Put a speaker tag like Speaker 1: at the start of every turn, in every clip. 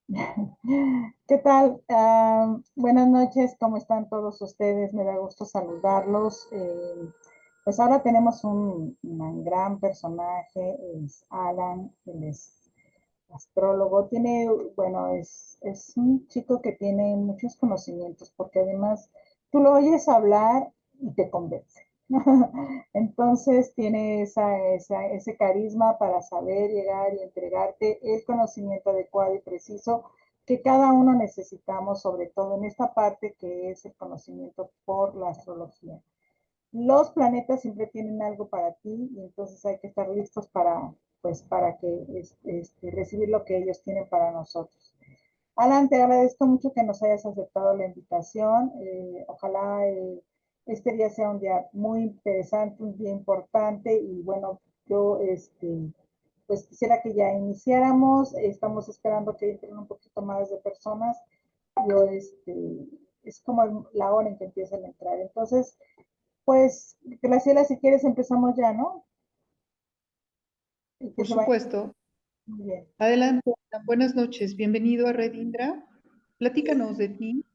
Speaker 1: ¿Qué tal? Buenas noches, ¿cómo están todos ustedes? Me da gusto saludarlos. Pues ahora tenemos un gran personaje, es Alan, él es astrólogo. Bueno, es un chico que tiene muchos conocimientos, porque además tú lo oyes hablar y te convence. Entonces tiene ese carisma para saber llegar y entregarte el conocimiento adecuado y preciso que cada uno necesitamos, sobre todo en esta parte que es el conocimiento por la astrología. Los planetas siempre tienen algo para ti y entonces hay que estar listos para que recibir lo que ellos tienen para nosotros. Alan, te agradezco mucho que nos hayas aceptado la invitación. Ojalá este día sea un día muy interesante, un día importante y bueno, yo pues quisiera que ya iniciáramos. Estamos esperando que entren un poquito más de personas. Yo es como la hora en que empiezan a entrar. Entonces, pues, Graciela, si quieres empezamos ya, ¿no? Y que
Speaker 2: Por
Speaker 1: se vaya
Speaker 2: supuesto.
Speaker 1: muy bien.
Speaker 2: Adelante. Buenas noches. Bienvenido a Red Indra. Platícanos de ti.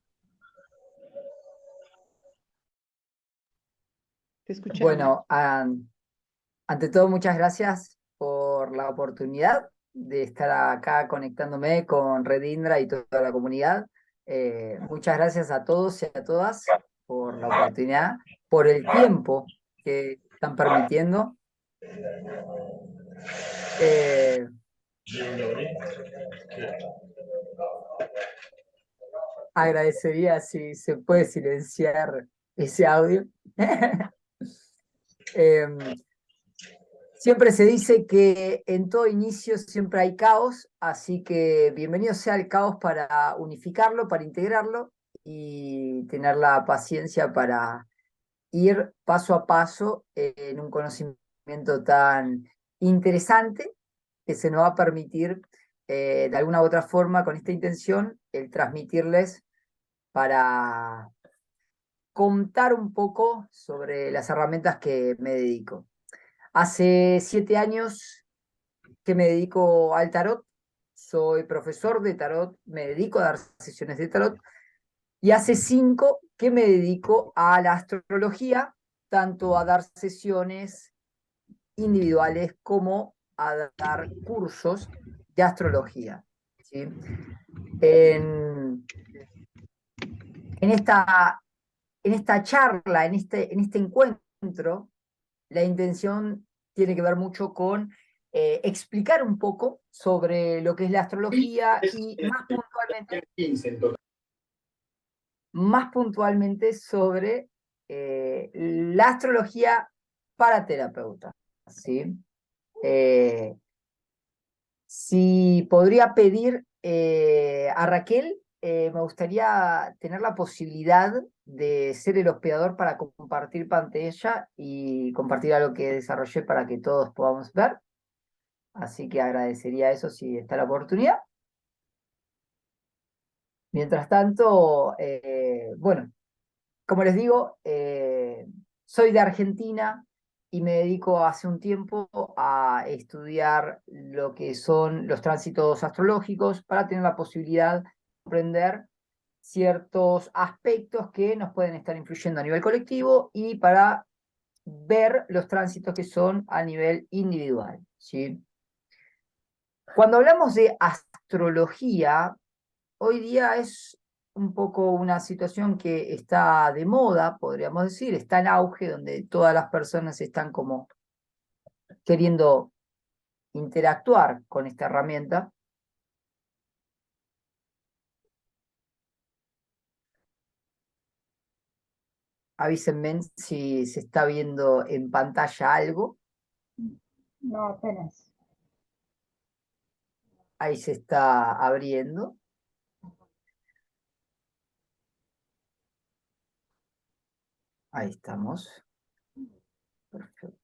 Speaker 2: Te escuchamos.
Speaker 3: Bueno, ante todo, muchas gracias por la oportunidad de estar acá conectándome con Red Indra y toda la comunidad. Muchas gracias a todos y a todas por la oportunidad, por el tiempo que están permitiendo. Eh, Agradecería si se puede silenciar ese audio. Em, Siempre se dice que en todo inicio siempre hay caos, así que bienvenido sea el caos para unificarlo, para integrarlo y tener la paciencia para ir paso a paso en un conocimiento tan interesante que se nos va a permitir de alguna u otra forma con esta intención el transmitirles para contar un poco sobre las herramientas que me dedico. Hace 7 años que me dedico al tarot, soy profesor de tarot, me dedico a dar sesiones de tarot, y hace 5 que me dedico a la astrología, tanto a dar sesiones individuales como a dar cursos de astrología. ¿Sí? En, en, esta, en esta charla, en este encuentro, la intención tiene que ver mucho con explicar un poco sobre lo que es la astrología y más puntualmente sobre la astrología para terapeutas. ¿Sí? Eh, si podría pedir a Raquel, me gustaría tener la posibilidad de ser el hospedador para compartir pantalla y compartir algo que desarrollé para que todos podamos ver. Así que agradecería eso si está la oportunidad. Mientras tanto, bueno, como les digo, soy de Argentina y me dedico hace un tiempo a estudiar lo que son los tránsitos astrológicos para tener la posibilidad de comprender ciertos aspectos que nos pueden estar influyendo a nivel colectivo y para ver los tránsitos que son a nivel individual, ¿sí? Cuando hablamos de astrología, hoy día es un poco una situación que está de moda, podríamos decir, está en auge, donde todas las personas están como queriendo interactuar con esta herramienta. Avísenme si se está viendo en pantalla algo.
Speaker 1: No, apenas.
Speaker 3: Ahí se está abriendo. Ahí estamos. Perfecto.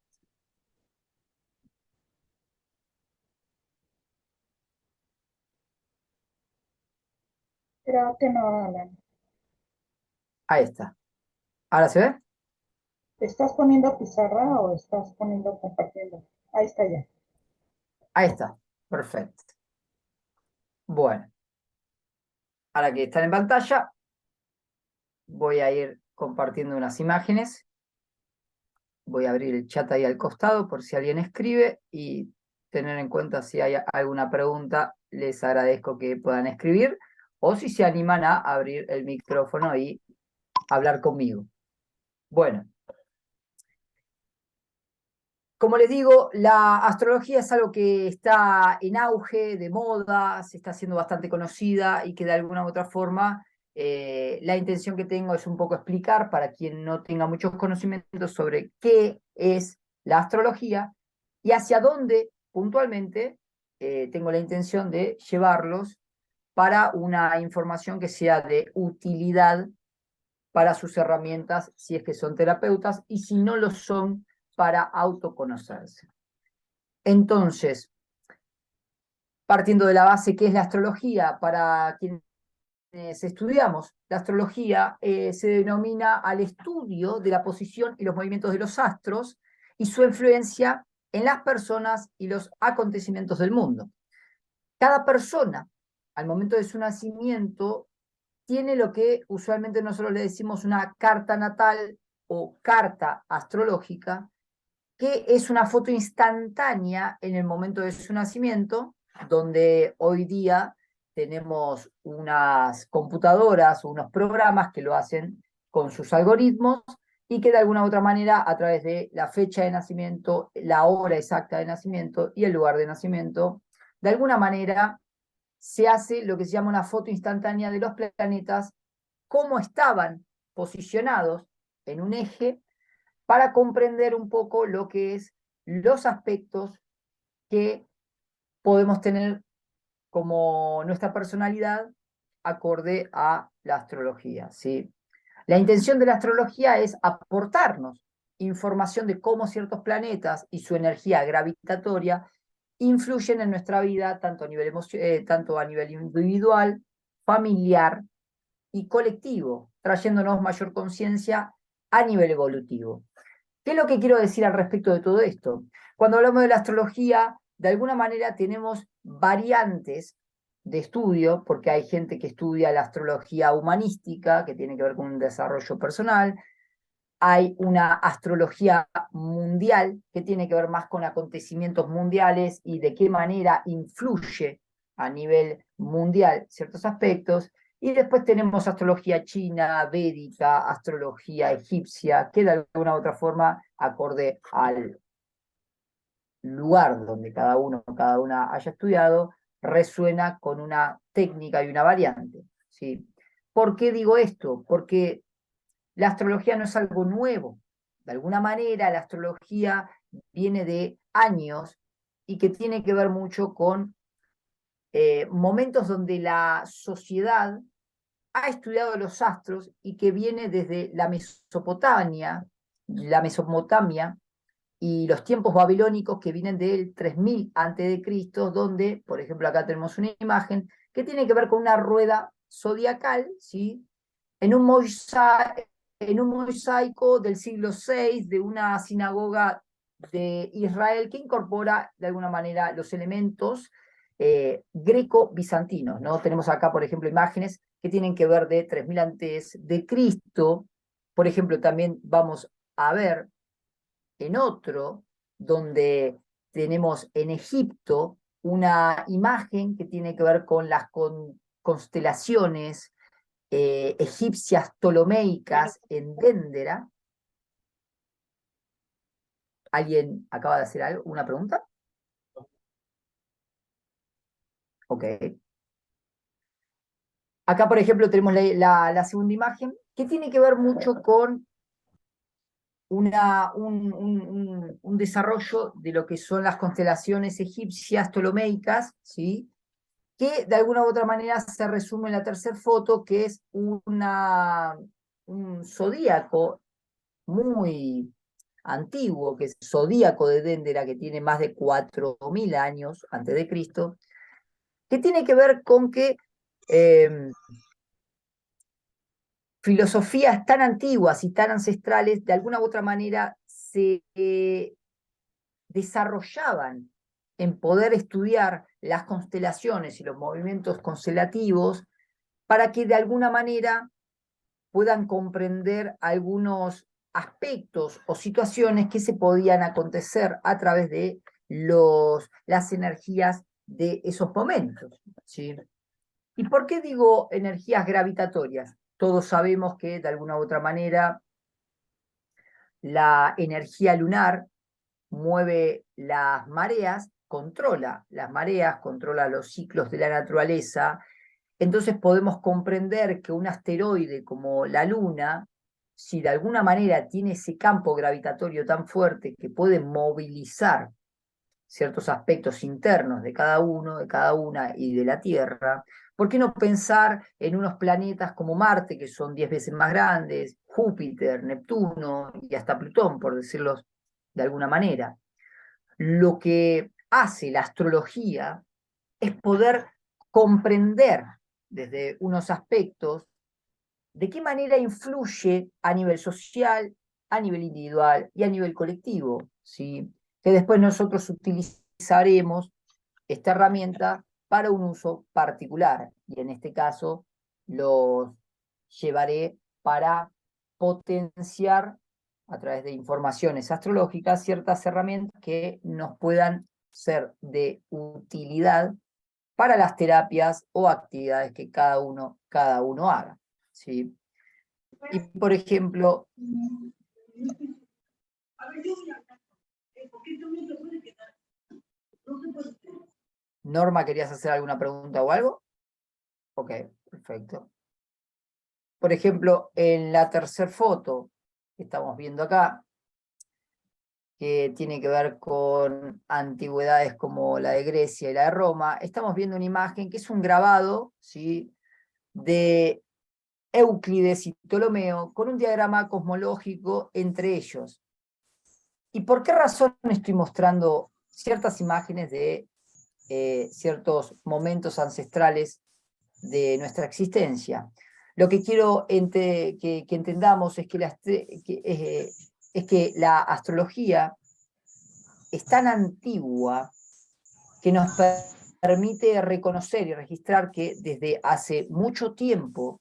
Speaker 1: Creo que no, Alan.
Speaker 3: Ahí está. ¿Ahora se ve?
Speaker 1: ¿Estás poniendo pizarra o estás poniendo compartiendo? Ahí está ya.
Speaker 3: Ahí está. Perfecto. Bueno. ahora que están en pantalla, voy a ir compartiendo unas imágenes. Voy a abrir el chat ahí al costado por si alguien escribe y tener en cuenta si hay alguna pregunta, les agradezco que puedan escribir o si se animan a abrir el micrófono y hablar conmigo. Bueno, como les digo, la astrología es algo que está en auge, de moda, se está haciendo bastante conocida y que de alguna u otra forma la intención que tengo es un poco explicar para quien no tenga muchos conocimientos sobre qué es la astrología y hacia dónde puntualmente tengo la intención de llevarlos para una información que sea de utilidad para sus herramientas si es que son terapeutas y si no lo son para autoconocerse. Entonces, partiendo de la base que es la astrología, para quienes estudiamos la astrología, se denomina al estudio de la posición y los movimientos de los astros y su influencia en las personas y los acontecimientos del mundo. Cada persona, al momento de su nacimiento, tiene lo que usualmente nosotros le decimos una carta natal o carta astrológica, que es una foto instantánea en el momento de su nacimiento, donde hoy día tenemos unas computadoras o unos programas que lo hacen con sus algoritmos y que de alguna u otra manera, a través de la fecha de nacimiento, la hora exacta de nacimiento y el lugar de nacimiento, de alguna manera se hace lo que se llama una foto instantánea de los planetas, cómo estaban posicionados en un eje para comprender un poco lo que es los aspectos que podemos tener como nuestra personalidad acorde a la astrología, ¿sí? La intención de la astrología es aportarnos información de cómo ciertos planetas y su energía gravitatoria influyen en nuestra vida, tanto a nivel individual, familiar y colectivo, trayéndonos mayor conciencia a nivel evolutivo. ¿Qué es lo que quiero decir al respecto de todo esto? Cuando hablamos de la astrología, de alguna manera tenemos variantes de estudio, porque hay gente que estudia la astrología humanística, que tiene que ver con un desarrollo personal, hay una astrología mundial, que tiene que ver más con acontecimientos mundiales y de qué manera influye a nivel mundial ciertos aspectos, y después tenemos astrología china, védica, astrología egipcia, que de alguna u otra forma, acorde al lugar donde cada uno o cada una haya estudiado, resuena con una técnica y una variante, ¿sí? ¿Por qué digo esto? Porque la astrología no es algo nuevo. De alguna manera, la astrología viene de años y que tiene que ver mucho con momentos donde la sociedad ha estudiado los astros y que viene desde la Mesopotamia y los tiempos babilónicos que vienen del 3000 a.C., donde, por ejemplo, acá tenemos una imagen que tiene que ver con una rueda zodiacal, ¿sí? en un mosaico del siglo VI de una sinagoga de Israel que incorpora de alguna manera los elementos greco-bizantinos, ¿no? Tenemos acá, por ejemplo, imágenes que tienen que ver de 3000 antes de Cristo. Por ejemplo, también vamos a ver en otro donde tenemos en Egipto una imagen que tiene que ver con las constelaciones egipcias ptolomeicas en Déndera. ¿Alguien acaba de hacer algo? ¿Una pregunta? Ok. Acá, por ejemplo, tenemos la segunda imagen, que tiene que ver mucho con un desarrollo de lo que son las constelaciones egipcias ptolomeicas, ¿sí? Que de alguna u otra manera se resume en la tercera foto, que es un zodíaco muy antiguo, que es Zodíaco de Déndera, que tiene más de 4000 años antes de Cristo, que tiene que ver con que filosofías tan antiguas y tan ancestrales, de alguna u otra manera, se desarrollaban en poder estudiar las constelaciones y los movimientos constelativos para que de alguna manera puedan comprender algunos aspectos o situaciones que se podían acontecer a través de las energías de esos momentos, ¿sí? ¿Y por qué digo energías gravitatorias? Todos sabemos que de alguna u otra manera la energía lunar mueve las mareas, controla las mareas, controla los ciclos de la naturaleza. Entonces podemos comprender que un asteroide como la Luna, si de alguna manera tiene ese campo gravitatorio tan fuerte que puede movilizar ciertos aspectos internos de cada uno, de cada una y de la Tierra, ¿por qué no pensar en unos planetas como Marte, que son 10 veces más grandes, Júpiter, Neptuno y hasta Plutón, por decirlo de alguna manera? Lo que hace la astrología es poder comprender desde unos aspectos de qué manera influye a nivel social, a nivel individual y a nivel colectivo, ¿sí? Que después nosotros utilizaremos esta herramienta para un uso particular, y en este caso los llevaré para potenciar a través de informaciones astrológicas ciertas herramientas que nos puedan ser de utilidad para las terapias o actividades que cada uno haga, ¿sí? Y por ejemplo, Norma, ¿querías hacer alguna pregunta o algo? Ok, perfecto. Por ejemplo, en la tercera foto que estamos viendo acá, que tiene que ver con antigüedades como la de Grecia y la de Roma, estamos viendo una imagen que es un grabado, ¿sí?, de Euclides y Ptolomeo con un diagrama cosmológico entre ellos. ¿Y por qué razón estoy mostrando ciertas imágenes de ciertos momentos ancestrales de nuestra existencia? Lo que quiero que entendamos es que la astrología es tan antigua que nos permite reconocer y registrar que desde hace mucho tiempo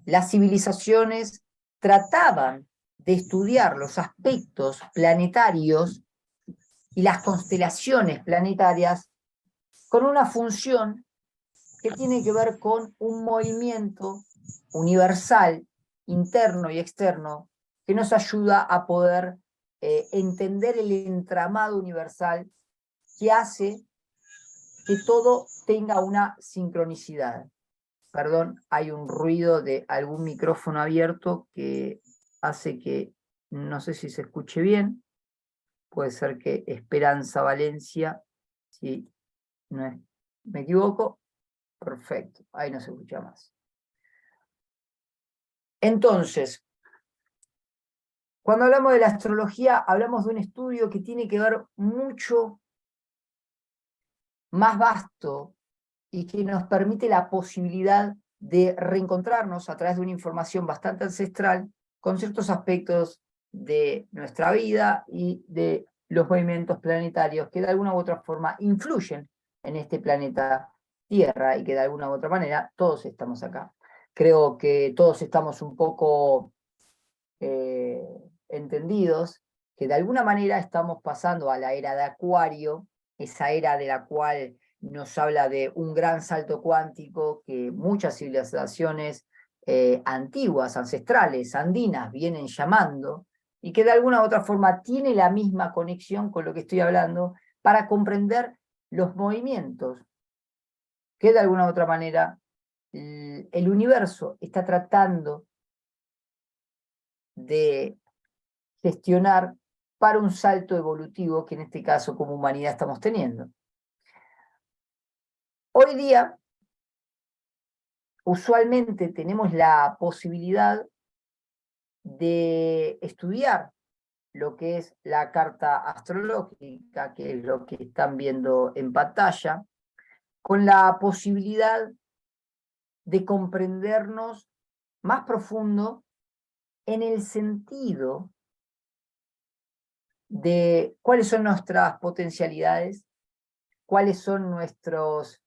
Speaker 3: las civilizaciones trataban de estudiar los aspectos planetarios y las constelaciones planetarias con una función que tiene que ver con un movimiento universal, interno y externo, que nos ayuda a poder entender el entramado universal que hace que todo tenga una sincronicidad. Perdón, hay un ruido de algún micrófono abierto que hace que no sé si se escuche bien. Puede ser que Esperanza Valencia, si no es, me equivoco. Perfecto, ahí no se escucha más. Entonces, cuando hablamos de la astrología, hablamos de un estudio que tiene que ver mucho más vasto y que nos permite la posibilidad de reencontrarnos a través de una información bastante ancestral con ciertos aspectos de nuestra vida y de los movimientos planetarios que de alguna u otra forma influyen en este planeta Tierra y que de alguna u otra manera todos estamos acá. Creo que todos estamos un poco entendidos que de alguna manera estamos pasando a la era de Acuario, esa era de la cual nos habla de un gran salto cuántico que muchas civilizaciones antiguas, ancestrales, andinas, vienen llamando, y que de alguna u otra forma tiene la misma conexión con lo que estoy hablando para comprender los movimientos que de alguna u otra manera el universo está tratando de gestionar para un salto evolutivo que en este caso como humanidad estamos teniendo. Hoy día, usualmente tenemos la posibilidad de estudiar lo que es la carta astrológica, que es lo que están viendo en pantalla, con la posibilidad de comprendernos más profundo en el sentido de cuáles son nuestras potencialidades, cuáles son nuestros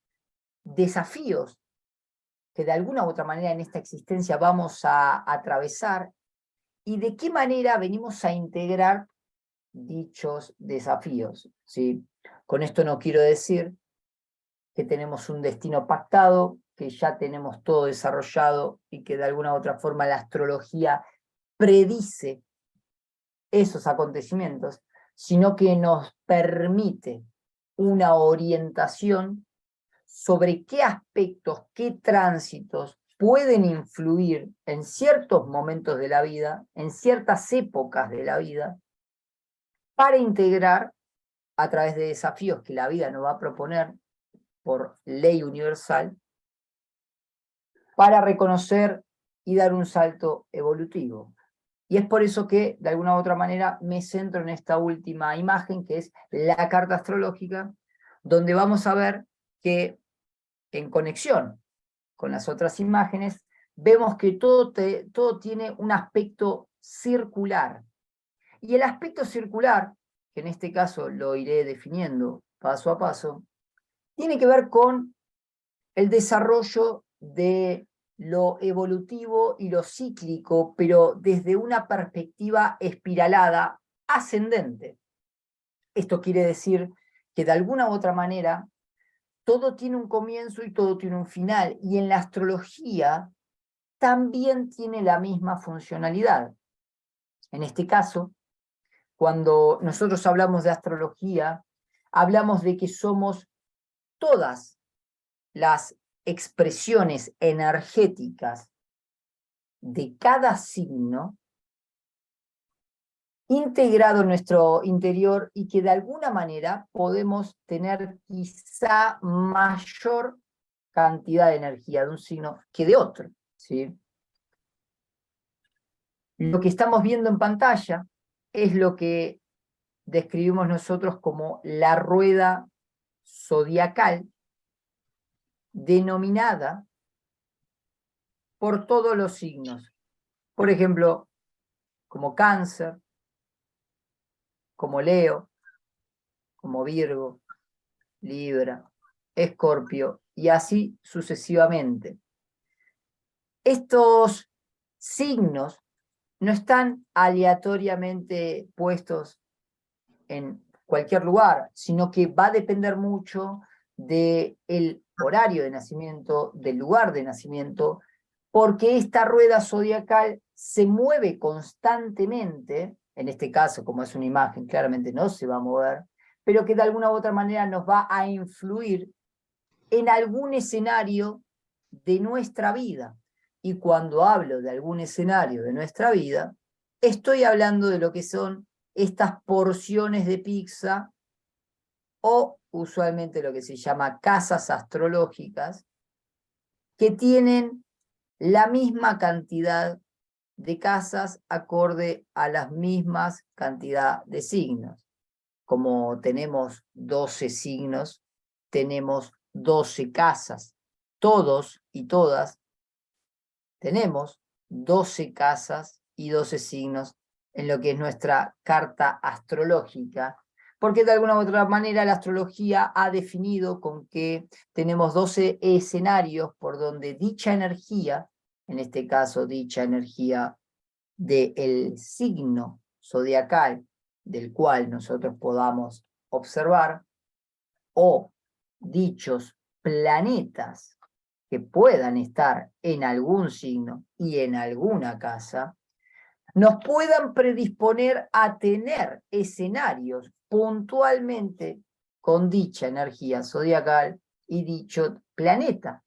Speaker 3: desafíos que de alguna u otra manera en esta existencia vamos a atravesar y de qué manera venimos a integrar dichos desafíos, ¿sí? Con esto no quiero decir que tenemos un destino pactado, que ya tenemos todo desarrollado y que de alguna u otra forma la astrología predice esos acontecimientos, sino que nos permite una orientación sobre qué aspectos, qué tránsitos pueden influir en ciertos momentos de la vida, en ciertas épocas de la vida, para integrar a través de desafíos que la vida nos va a proponer por ley universal, para reconocer y dar un salto evolutivo. Y es por eso que, de alguna u otra manera, me centro en esta última imagen, que es la carta astrológica, donde vamos a ver que, en conexión con las otras imágenes, vemos que todo tiene un aspecto circular. Y el aspecto circular, que en este caso lo iré definiendo paso a paso, tiene que ver con el desarrollo de lo evolutivo y lo cíclico, pero desde una perspectiva espiralada, ascendente. Esto quiere decir que de alguna u otra manera todo tiene un comienzo y todo tiene un final, y en la astrología también tiene la misma funcionalidad. En este caso, cuando nosotros hablamos de astrología, hablamos de que somos todas las expresiones energéticas de cada signo integrado en nuestro interior y que de alguna manera podemos tener quizá mayor cantidad de energía de un signo que de otro, ¿sí? Lo que estamos viendo en pantalla es lo que describimos nosotros como la rueda zodiacal, denominada por todos los signos. Por ejemplo, como Cáncer, como Leo, como Virgo, Libra, Escorpio, y así sucesivamente. Estos signos no están aleatoriamente puestos en cualquier lugar, sino que va a depender mucho del horario de nacimiento, del lugar de nacimiento, porque esta rueda zodiacal se mueve constantemente, en este caso, como es una imagen, claramente no se va a mover, pero que de alguna u otra manera nos va a influir en algún escenario de nuestra vida. Y cuando hablo de algún escenario de nuestra vida, estoy hablando de lo que son estas porciones de pizza o usualmente lo que se llama casas astrológicas, que tienen la misma cantidad de casas acorde a las mismas cantidad de signos. Como tenemos 12 signos, tenemos 12 casas. Todos y todas tenemos 12 casas y 12 signos en lo que es nuestra carta astrológica, porque de alguna u otra manera la astrología ha definido con que tenemos 12 escenarios por donde dicha energía, en este caso dicha energía del signo zodiacal del cual nosotros podamos observar, o dichos planetas que puedan estar en algún signo y en alguna casa, nos puedan predisponer a tener escenarios puntualmente con dicha energía zodiacal y dicho planeta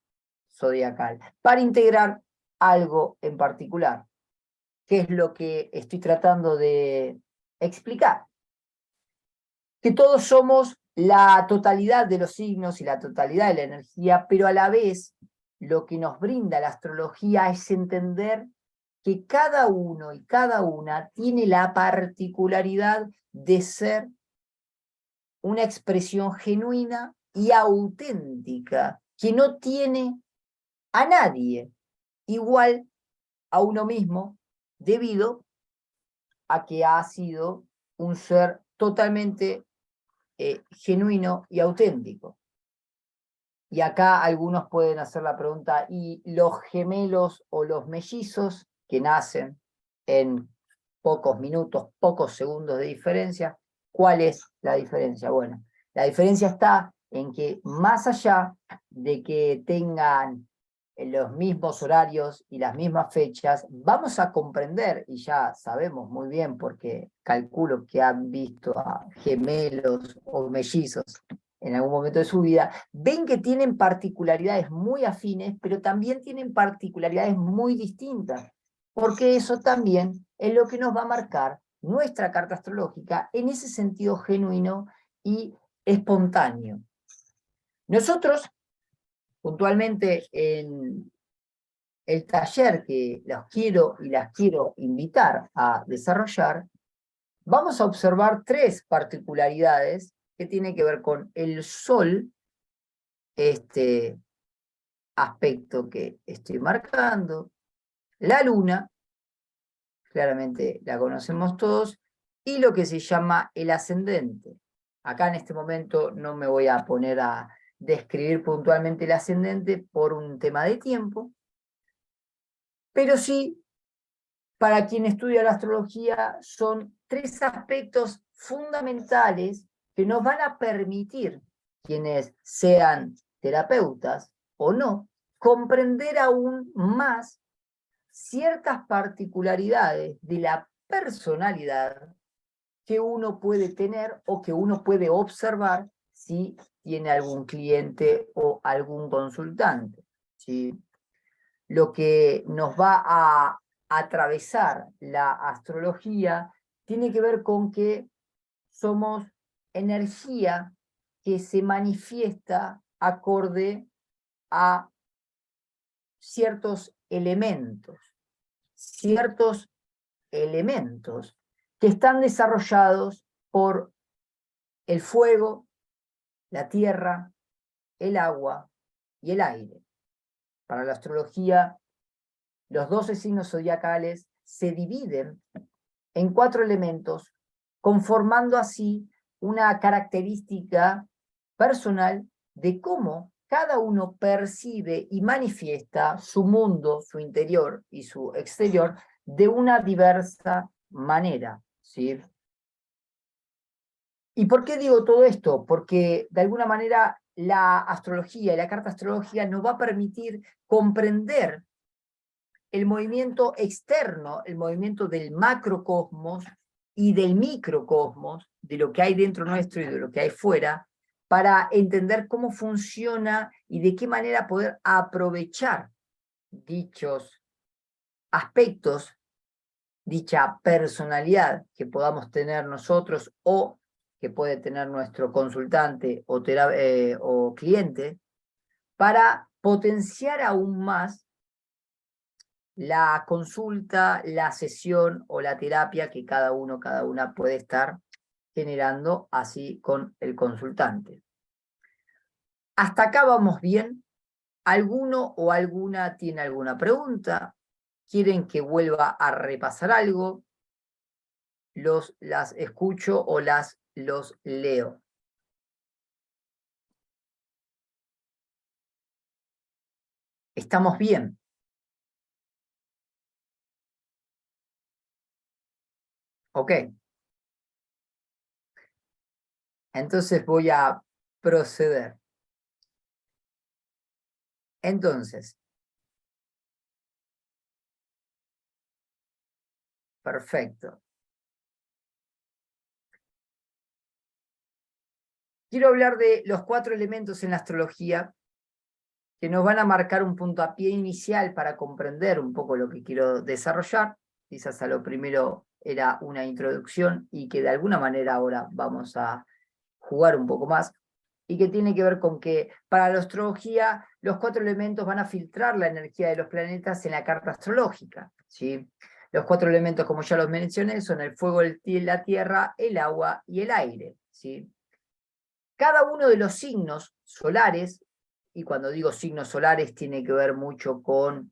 Speaker 3: zodiacal, para integrar algo en particular, que es lo que estoy tratando de explicar. Que todos somos la totalidad de los signos y la totalidad de la energía, pero a la vez lo que nos brinda la astrología es entender que cada uno y cada una tiene la particularidad de ser una expresión genuina y auténtica, que no tiene a nadie igual a uno mismo, debido a que ha sido un ser totalmente genuino y auténtico. Y acá algunos pueden hacer la pregunta, ¿y los gemelos o los mellizos que nacen en pocos minutos, pocos segundos de diferencia, cuál es la diferencia? Bueno, la diferencia está en que más allá de que tengan los mismos horarios y las mismas fechas, vamos a comprender, y ya sabemos muy bien porque calculo que han visto a gemelos o mellizos en algún momento de su vida, ven que tienen particularidades muy afines, pero también tienen particularidades muy distintas, porque eso también es lo que nos va a marcar nuestra carta astrológica en ese sentido genuino y espontáneo. Nosotros, puntualmente en el taller que los quiero y las quiero invitar a desarrollar, vamos a observar 3 particularidades que tienen que ver con el Sol, este aspecto que estoy marcando, la Luna, claramente la conocemos todos, y lo que se llama el ascendente. Acá en este momento no me voy a poner a describir puntualmente el ascendente por un tema de tiempo, pero sí, para quien estudia la astrología, son 3 aspectos fundamentales que nos van a permitir, quienes sean terapeutas o no, comprender aún más ciertas particularidades de la personalidad que uno puede tener o que uno puede observar si tiene algún cliente o algún consultante, ¿sí? Lo que nos va a atravesar la astrología tiene que ver con que somos energía que se manifiesta acorde a ciertos elementos que están desarrollados por el fuego, la tierra, el agua y el aire. Para la astrología, los 12 signos zodiacales se dividen en 4 elementos, conformando así una característica personal de cómo cada uno percibe y manifiesta su mundo, su interior y su exterior de una diversa manera, ¿sí? ¿Y por qué digo todo esto? Porque de alguna manera la astrología y la carta astrológica nos va a permitir comprender el movimiento externo, el movimiento del macrocosmos y del microcosmos, de lo que hay dentro nuestro y de lo que hay fuera, para entender cómo funciona y de qué manera poder aprovechar dichos aspectos, dicha personalidad que podamos tener nosotros o que puede tener nuestro consultante o cliente, para potenciar aún más la consulta, la sesión o la terapia que cada uno, cada una puede estar generando así con el consultante. ¿Hasta acá vamos bien? ¿Alguno o alguna tiene alguna pregunta? ¿Quieren que vuelva a repasar algo? Las escucho o los leo. ¿Estamos bien? Ok. Entonces voy a proceder. Entonces, perfecto. Quiero hablar de los 4 elementos en la astrología que nos van a marcar un puntapié inicial para comprender un poco lo que quiero desarrollar. Quizás a lo primero era una introducción y que de alguna manera ahora vamos a jugar un poco más, y que tiene que ver con que para la astrología los 4 elementos van a filtrar la energía de los planetas en la carta astrológica, ¿sí? Los 4 elementos, como ya los mencioné, son el fuego, la tierra, el agua y el aire, ¿sí? Cada uno de los signos solares, y cuando digo signos solares tiene que ver mucho con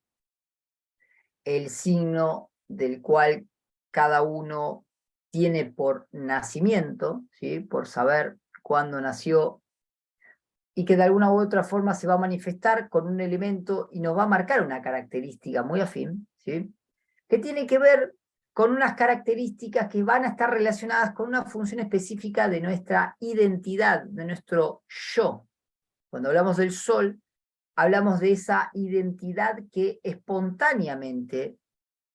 Speaker 3: el signo del cual cada uno tiene por nacimiento, ¿sí? Por saber cuándo nació, y que de alguna u otra forma se va a manifestar con un elemento y nos va a marcar una característica muy afín, ¿sí? Que tiene que ver con unas características que van a estar relacionadas con una función específica de nuestra identidad, de nuestro yo. Cuando hablamos del sol, hablamos de esa identidad que espontáneamente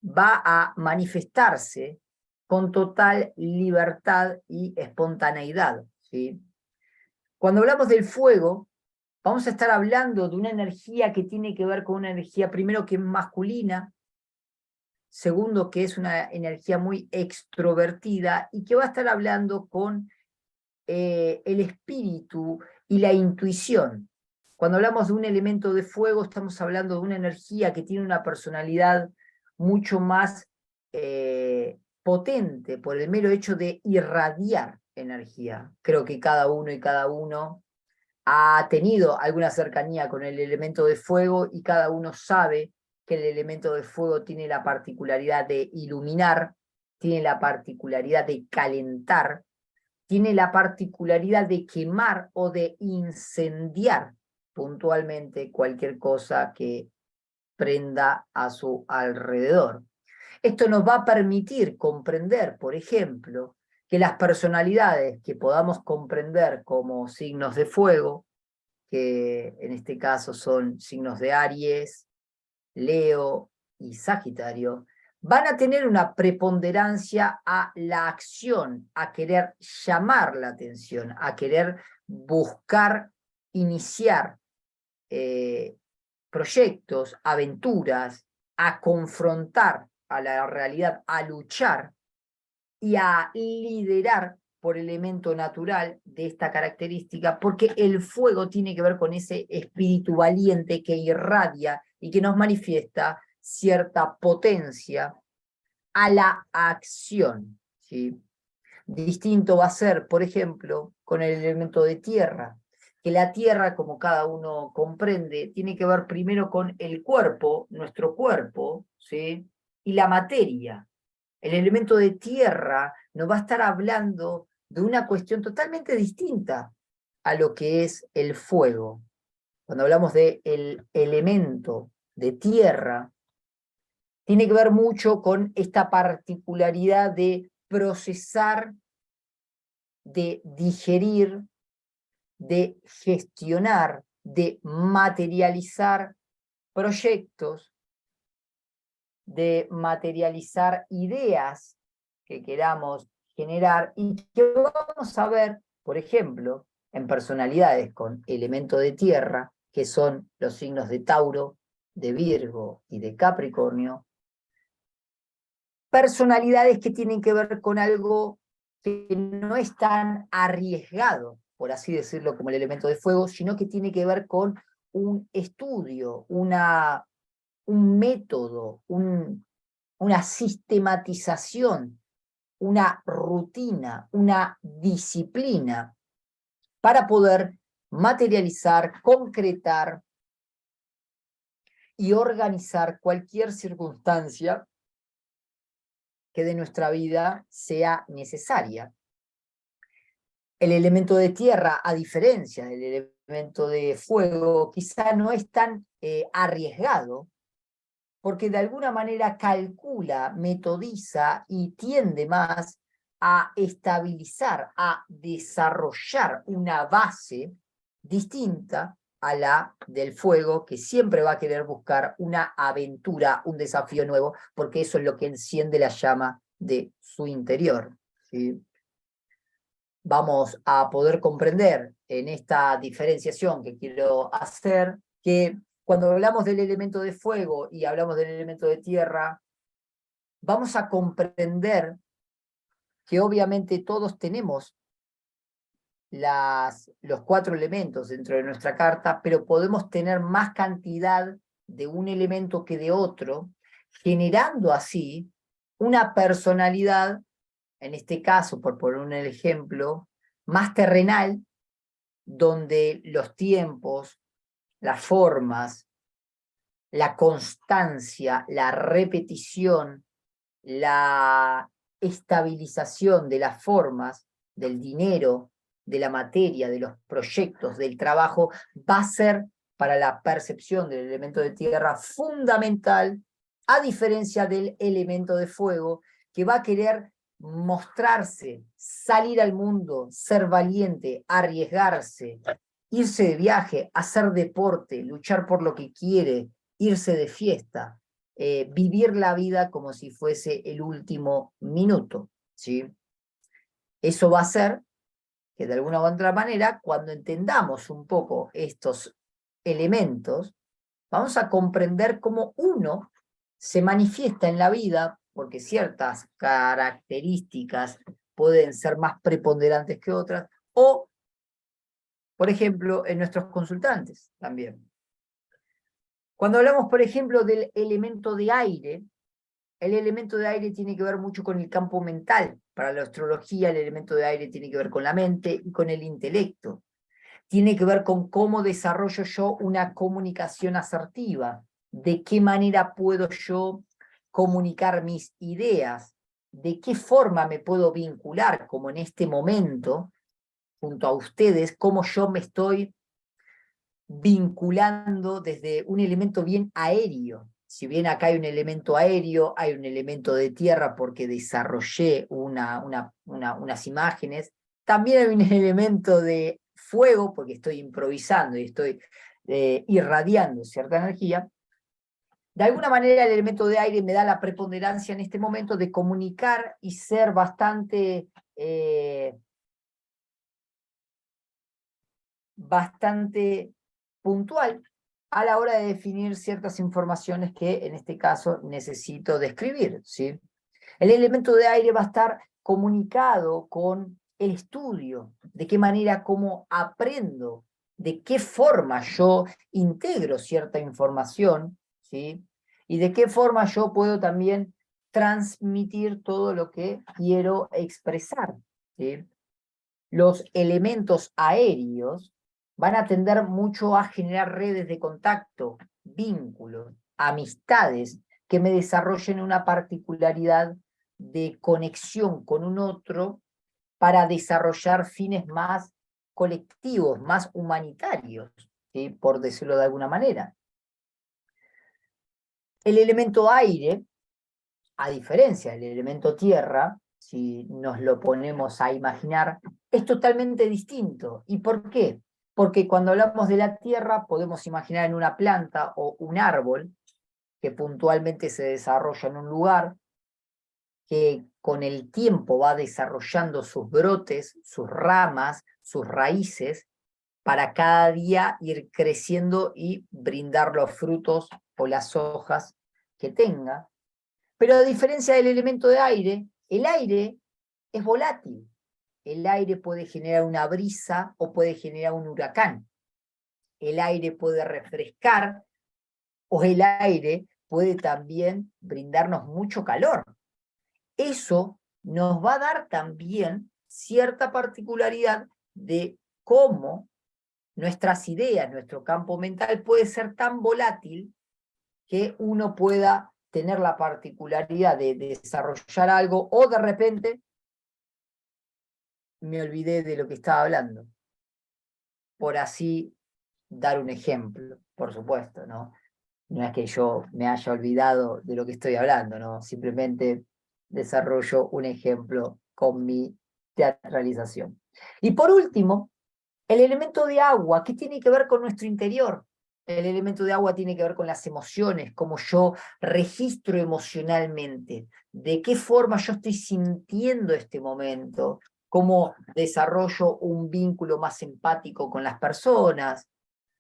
Speaker 3: va a manifestarse con total libertad y espontaneidad, ¿sí? Cuando hablamos del fuego, vamos a estar hablando de una energía que tiene que ver con una energía, primero, que es masculina, segundo, que es una energía muy extrovertida y que va a estar hablando con el espíritu y la intuición. Cuando hablamos de un elemento de fuego, estamos hablando de una energía que tiene una personalidad mucho más potente por el mero hecho de irradiar energía. Creo que cada uno y cada uno ha tenido alguna cercanía con el elemento de fuego y cada uno sabe que el elemento de fuego tiene la particularidad de iluminar, tiene la particularidad de calentar, tiene la particularidad de quemar o de incendiar puntualmente cualquier cosa que prenda a su alrededor. Esto nos va a permitir comprender, por ejemplo, que las personalidades que podamos comprender como signos de fuego, que en este caso son signos de Aries, Leo y Sagitario, van a tener una preponderancia a la acción, a querer llamar la atención, a querer buscar iniciar proyectos, aventuras, a confrontar a la realidad, a luchar y a liderar por elemento natural de esta característica, porque el fuego tiene que ver con ese espíritu valiente que irradia y que nos manifiesta cierta potencia a la acción, ¿sí? Distinto va a ser, por ejemplo, con el elemento de tierra, que la tierra, como cada uno comprende, tiene que ver primero con el cuerpo, nuestro cuerpo, ¿sí? Y la materia. El elemento de tierra nos va a estar hablando de una cuestión totalmente distinta a lo que es el fuego. Cuando hablamos del elemento de tierra, tiene que ver mucho con esta particularidad de procesar, de digerir, de gestionar, de materializar proyectos, de materializar ideas que queramos generar y que vamos a ver, por ejemplo, en personalidades con elemento de tierra, que son los signos de Tauro, de Virgo y de Capricornio, personalidades que tienen que ver con algo que no es tan arriesgado, por así decirlo, como el elemento de fuego, sino que tiene que ver con un estudio, un método, una sistematización, una rutina, una disciplina para poder materializar, concretar y organizar cualquier circunstancia que de nuestra vida sea necesaria. El elemento de tierra, a diferencia del elemento de fuego, quizá no es tan arriesgado, porque de alguna manera calcula, metodiza y tiende más a estabilizar, a desarrollar una base distinta a la del fuego, que siempre va a querer buscar una aventura, un desafío nuevo, porque eso es lo que enciende la llama de su interior, ¿sí? Vamos a poder comprender en esta diferenciación que quiero hacer que cuando hablamos del elemento de fuego y hablamos del elemento de tierra, vamos a comprender que obviamente todos tenemos los 4 elementos dentro de nuestra carta, pero podemos tener más cantidad de un elemento que de otro, generando así una personalidad, en este caso, por poner un ejemplo, más terrenal, donde los tiempos, las formas, la constancia, la repetición, la estabilización de las formas, del dinero, de la materia, de los proyectos, del trabajo, va a ser para la percepción del elemento de tierra fundamental, a diferencia del elemento de fuego, que va a querer mostrarse, salir al mundo, ser valiente, arriesgarse, irse de viaje, hacer deporte, luchar por lo que quiere, irse de fiesta, vivir la vida como si fuese el último minuto, ¿sí? Eso va a hacer que de alguna u otra manera, cuando entendamos un poco estos elementos, vamos a comprender cómo uno se manifiesta en la vida, porque ciertas características pueden ser más preponderantes que otras, o, por ejemplo, en nuestros consultantes también. Cuando hablamos, por ejemplo, del elemento de aire, el elemento de aire tiene que ver mucho con el campo mental. Para la astrología, el elemento de aire tiene que ver con la mente y con el intelecto. Tiene que ver con cómo desarrollo yo una comunicación asertiva, de qué manera puedo yo comunicar mis ideas, de qué forma me puedo vincular, como en este momento, junto a ustedes, cómo yo me estoy vinculando desde un elemento bien aéreo. Si bien acá hay un elemento aéreo, hay un elemento de tierra porque desarrollé unas imágenes, también hay un elemento de fuego porque estoy improvisando y estoy irradiando cierta energía. De alguna manera el elemento de aire me da la preponderancia en este momento de comunicar y ser bastante puntual a la hora de definir ciertas informaciones que en este caso necesito describir, ¿sí? El elemento de aire va a estar comunicado con el estudio, de qué manera, cómo aprendo, de qué forma yo integro cierta información, ¿sí? Y de qué forma yo puedo también transmitir todo lo que quiero expresar, ¿sí? Los elementos aéreos van a tender mucho a generar redes de contacto, vínculos, amistades que me desarrollen una particularidad de conexión con un otro para desarrollar fines más colectivos, más humanitarios, ¿sí? Por decirlo de alguna manera. El elemento aire, a diferencia del elemento tierra, si nos lo ponemos a imaginar, es totalmente distinto. ¿Y por qué? Porque cuando hablamos de la tierra podemos imaginar en una planta o un árbol que puntualmente se desarrolla en un lugar, que con el tiempo va desarrollando sus brotes, sus ramas, sus raíces, para cada día ir creciendo y brindar los frutos o las hojas que tenga. Pero a diferencia del elemento de aire, el aire es volátil. El aire puede generar una brisa o puede generar un huracán. El aire puede refrescar o el aire puede también brindarnos mucho calor. Eso nos va a dar también cierta particularidad de cómo nuestras ideas, nuestro campo mental puede ser tan volátil que uno pueda tener la particularidad de desarrollar algo o de repente me olvidé de lo que estaba hablando. Por así dar un ejemplo, por supuesto, ¿no? No es que yo me haya olvidado de lo que estoy hablando, ¿no? Simplemente desarrollo un ejemplo con mi teatralización. Y por último, el elemento de agua, ¿qué tiene que ver con nuestro interior? El elemento de agua tiene que ver con las emociones, cómo yo registro emocionalmente, de qué forma yo estoy sintiendo este momento, cómo desarrollo un vínculo más empático con las personas,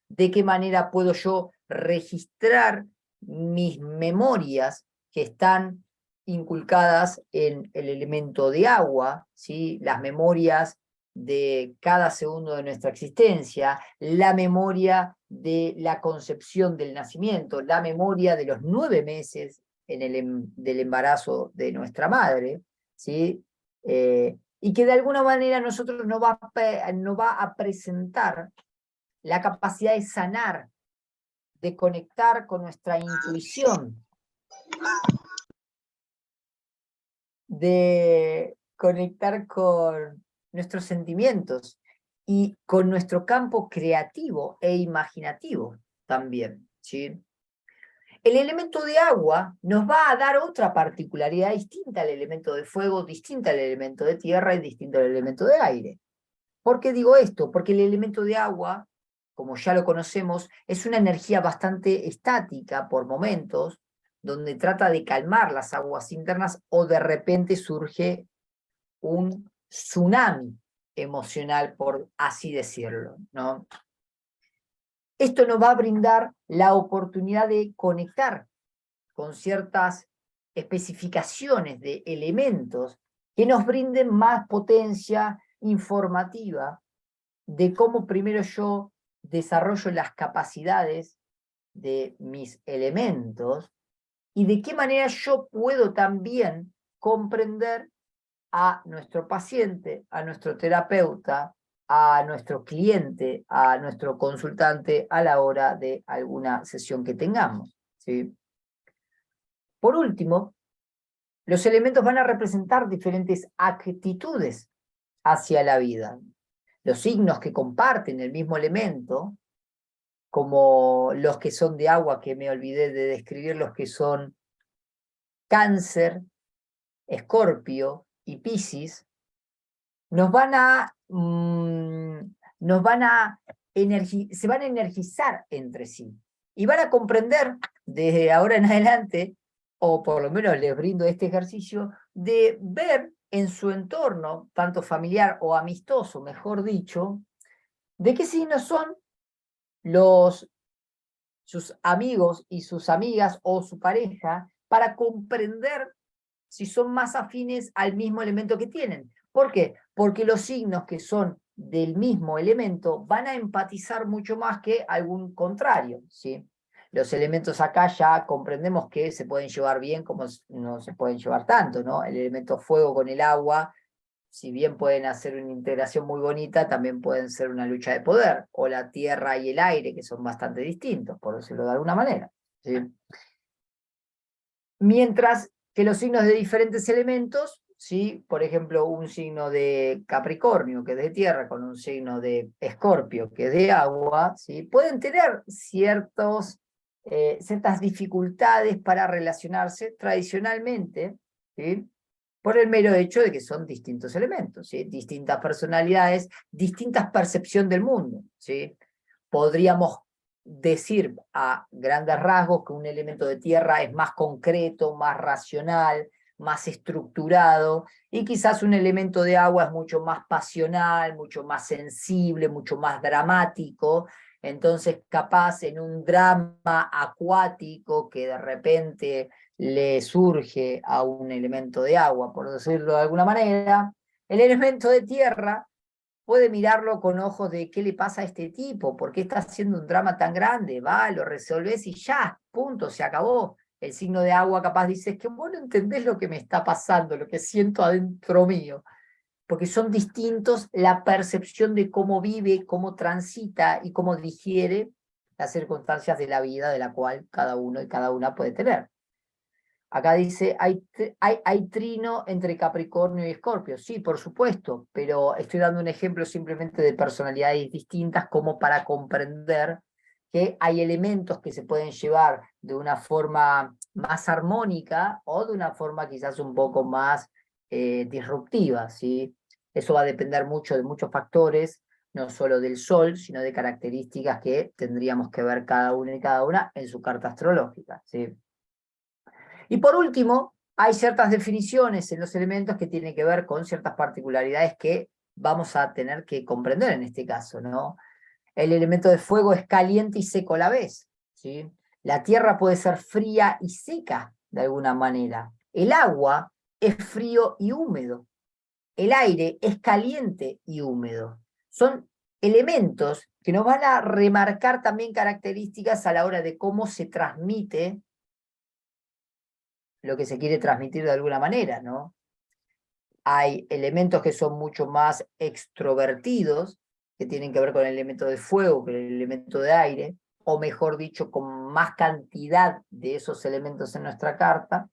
Speaker 3: de qué manera puedo yo registrar mis memorias que están inculcadas en el elemento de agua, ¿sí? Las memorias de cada segundo de nuestra existencia, la memoria de la concepción del nacimiento, la memoria de los 9 meses del embarazo de nuestra madre, ¿sí? Y que de alguna manera nosotros nos va a presentar la capacidad de sanar, de conectar con nuestra intuición, de conectar con nuestros sentimientos. y con nuestro campo creativo e imaginativo también, ¿sí? El elemento de agua nos va a dar otra particularidad distinta al elemento de fuego, distinta al elemento de tierra y distinta al elemento de aire. ¿Por qué digo esto? Porque el elemento de agua, como ya lo conocemos, es una energía bastante estática por momentos, donde trata de calmar las aguas internas o de repente surge un tsunami emocional, por así decirlo, ¿no? Esto nos va a brindar la oportunidad de conectar con ciertas especificaciones de elementos que nos brinden más potencia informativa de cómo primero yo desarrollo las capacidades de mis elementos y de qué manera yo puedo también comprender a nuestro paciente, a nuestro terapeuta, a nuestro cliente, a nuestro consultante a la hora de alguna sesión que tengamos, ¿sí? Por último, los elementos van a representar diferentes actitudes hacia la vida. Los signos que comparten el mismo elemento, como los que son de agua, que me olvidé de describir, los que son Cáncer, Escorpio y Piscis, nos van a se van a energizar entre sí y van a comprender desde ahora en adelante, o por lo menos les brindo este ejercicio, de ver en su entorno, tanto familiar o amistoso, mejor dicho, de qué signos son sus amigos y sus amigas o su pareja, para comprender si son más afines al mismo elemento que tienen. ¿Por qué? Porque los signos que son del mismo elemento van a empatizar mucho más que algún contrario, ¿sí? Los elementos acá ya comprendemos que se pueden llevar bien como no se pueden llevar tanto, ¿no? El elemento fuego con el agua, si bien pueden hacer una integración muy bonita, también pueden ser una lucha de poder, o la tierra y el aire, que son bastante distintos, por decirlo de alguna manera, ¿sí? Mientras que los signos de diferentes elementos, ¿sí? Por ejemplo, un signo de Capricornio, que es de tierra, con un signo de Escorpio, que es de agua, ¿sí? Pueden tener ciertas dificultades para relacionarse tradicionalmente, ¿sí? Por el mero hecho de que son distintos elementos, ¿sí? Distintas personalidades, distintas percepción del mundo, ¿sí? Podríamos decir a grandes rasgos que un elemento de tierra es más concreto, más racional, más estructurado, y quizás un elemento de agua es mucho más pasional, mucho más sensible, mucho más dramático. Entonces, capaz en un drama acuático que de repente le surge a un elemento de agua, por decirlo de alguna manera, el elemento de tierra puede mirarlo con ojos de qué le pasa a este tipo, por qué está haciendo un drama tan grande, va, lo resolvés y ya, punto, se acabó. El signo de agua capaz dice, es que vos no entendés lo que me está pasando, lo que siento adentro mío, porque son distintos la percepción de cómo vive, cómo transita y cómo digiere las circunstancias de la vida de la cual cada uno y cada una puede tener. Acá dice, hay trino entre Capricornio y Escorpio. Sí, por supuesto, pero estoy dando un ejemplo simplemente de personalidades distintas como para comprender que hay elementos que se pueden llevar de una forma más armónica o de una forma quizás un poco más disruptiva, ¿sí? Eso va a depender mucho de muchos factores, no solo del Sol, sino de características que tendríamos que ver cada uno y cada una en su carta astrológica, ¿sí? Y por último, hay ciertas definiciones en los elementos que tienen que ver con ciertas particularidades que vamos a tener que comprender en este caso, ¿no? El elemento de fuego es caliente y seco a la vez, ¿sí? La tierra puede ser fría y seca de alguna manera. El agua es frío y húmedo. El aire es caliente y húmedo. Son elementos que nos van a remarcar también características a la hora de cómo se transmite lo que se quiere transmitir de alguna manera, ¿no? Hay elementos que son mucho más extrovertidos, que tienen que ver con el elemento de fuego que el elemento de aire, o mejor dicho, con más cantidad de esos elementos en nuestra carta,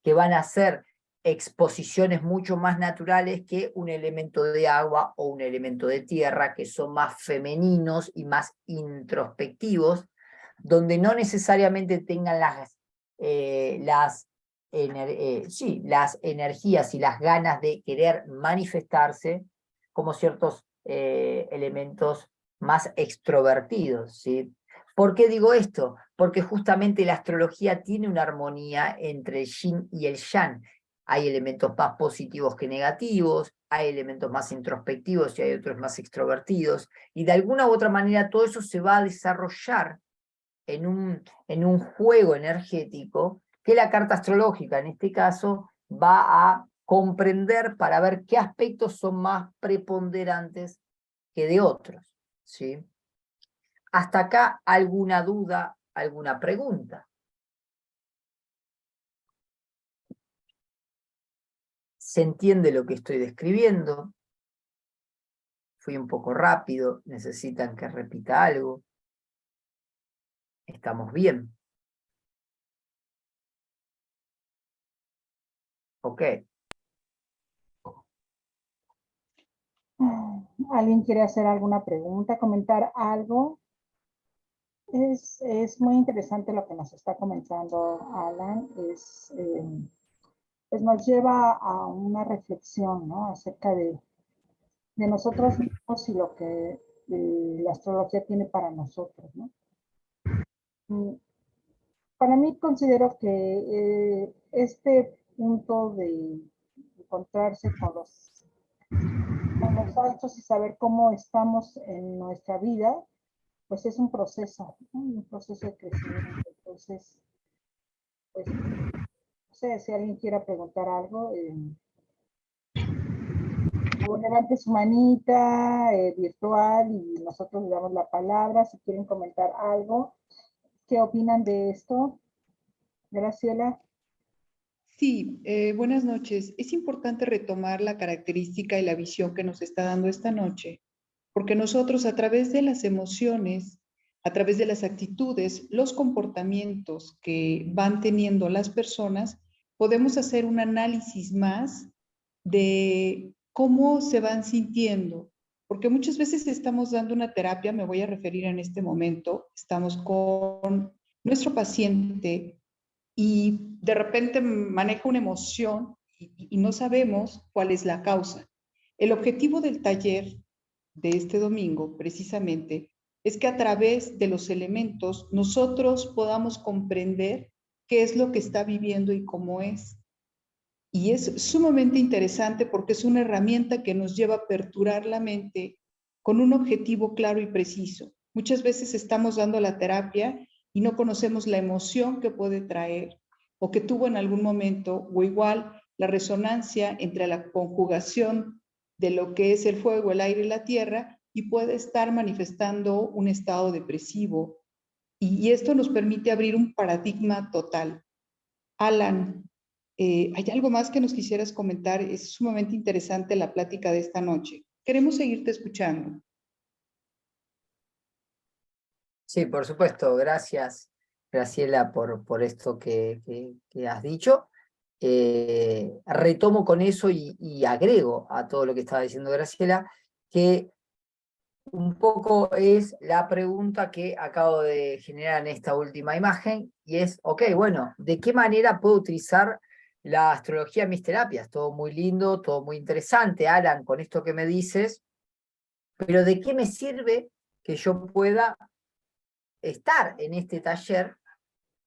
Speaker 3: que van a ser exposiciones mucho más naturales que un elemento de agua o un elemento de tierra, que son más femeninos y más introspectivos, donde no necesariamente tengan las energías y las ganas de querer manifestarse como ciertos elementos más extrovertidos, ¿sí? ¿Por qué digo esto? Porque justamente la astrología tiene una armonía entre el yin y el yang. Hay elementos más positivos que negativos, hay elementos más introspectivos y hay otros más extrovertidos, y de alguna u otra manera todo eso se va a desarrollar en un juego energético que la carta astrológica, en este caso, va a comprender para ver qué aspectos son más preponderantes que de otros, ¿sí? Hasta acá, ¿alguna duda, alguna pregunta? ¿Se entiende lo que estoy describiendo? Fui un poco rápido, necesitan que repita algo. ¿Estamos bien? Ok.
Speaker 1: ¿Alguien quiere hacer alguna pregunta, comentar algo? Es muy interesante lo que nos está comentando Alan. Pues nos lleva a una reflexión, ¿no? Acerca de nosotros mismos y lo que la astrología tiene para nosotros, ¿no? Para mí considero que este punto de encontrarse con los astros y saber cómo estamos en nuestra vida, pues es un proceso, ¿no? Un proceso de crecimiento. Entonces, pues, no sé si alguien quiera preguntar algo, o levante su manita virtual y nosotros le damos la palabra si quieren comentar algo. ¿Qué opinan de esto? Graciela.
Speaker 2: Sí, buenas noches. Es importante retomar la característica y la visión que nos está dando esta noche, porque nosotros a través de las emociones, a través de las actitudes, los comportamientos que van teniendo las personas, podemos hacer un análisis más de cómo se van sintiendo, porque muchas veces estamos dando una terapia, me voy a referir en este momento, estamos con nuestro paciente y de repente maneja una emoción y no sabemos cuál es la causa. El objetivo del taller de este domingo, precisamente, es que a través de los elementos nosotros podamos comprender qué es lo que está viviendo y cómo es. Y es sumamente interesante porque es una herramienta que nos lleva a aperturar la mente con un objetivo claro y preciso. Muchas veces estamos dando la terapia y no conocemos la emoción que puede traer o que tuvo en algún momento, o igual la resonancia entre la conjugación de lo que es el fuego, el aire y la tierra, y puede estar manifestando un estado depresivo. Y esto nos permite abrir un paradigma total. Alan, ¿hay algo más que nos quisieras comentar? Es sumamente interesante la plática de esta noche. Queremos seguirte escuchando.
Speaker 3: Sí, por supuesto. Gracias, Graciela, por esto que has dicho. Retomo con eso y agrego a todo lo que estaba diciendo Graciela, que un poco es la pregunta que acabo de generar en esta última imagen, y es, ok, bueno, ¿de qué manera puedo utilizar la astrología en mis terapias? Todo muy lindo, todo muy interesante, Alan, con esto que me dices, pero ¿de qué me sirve que yo pueda estar en este taller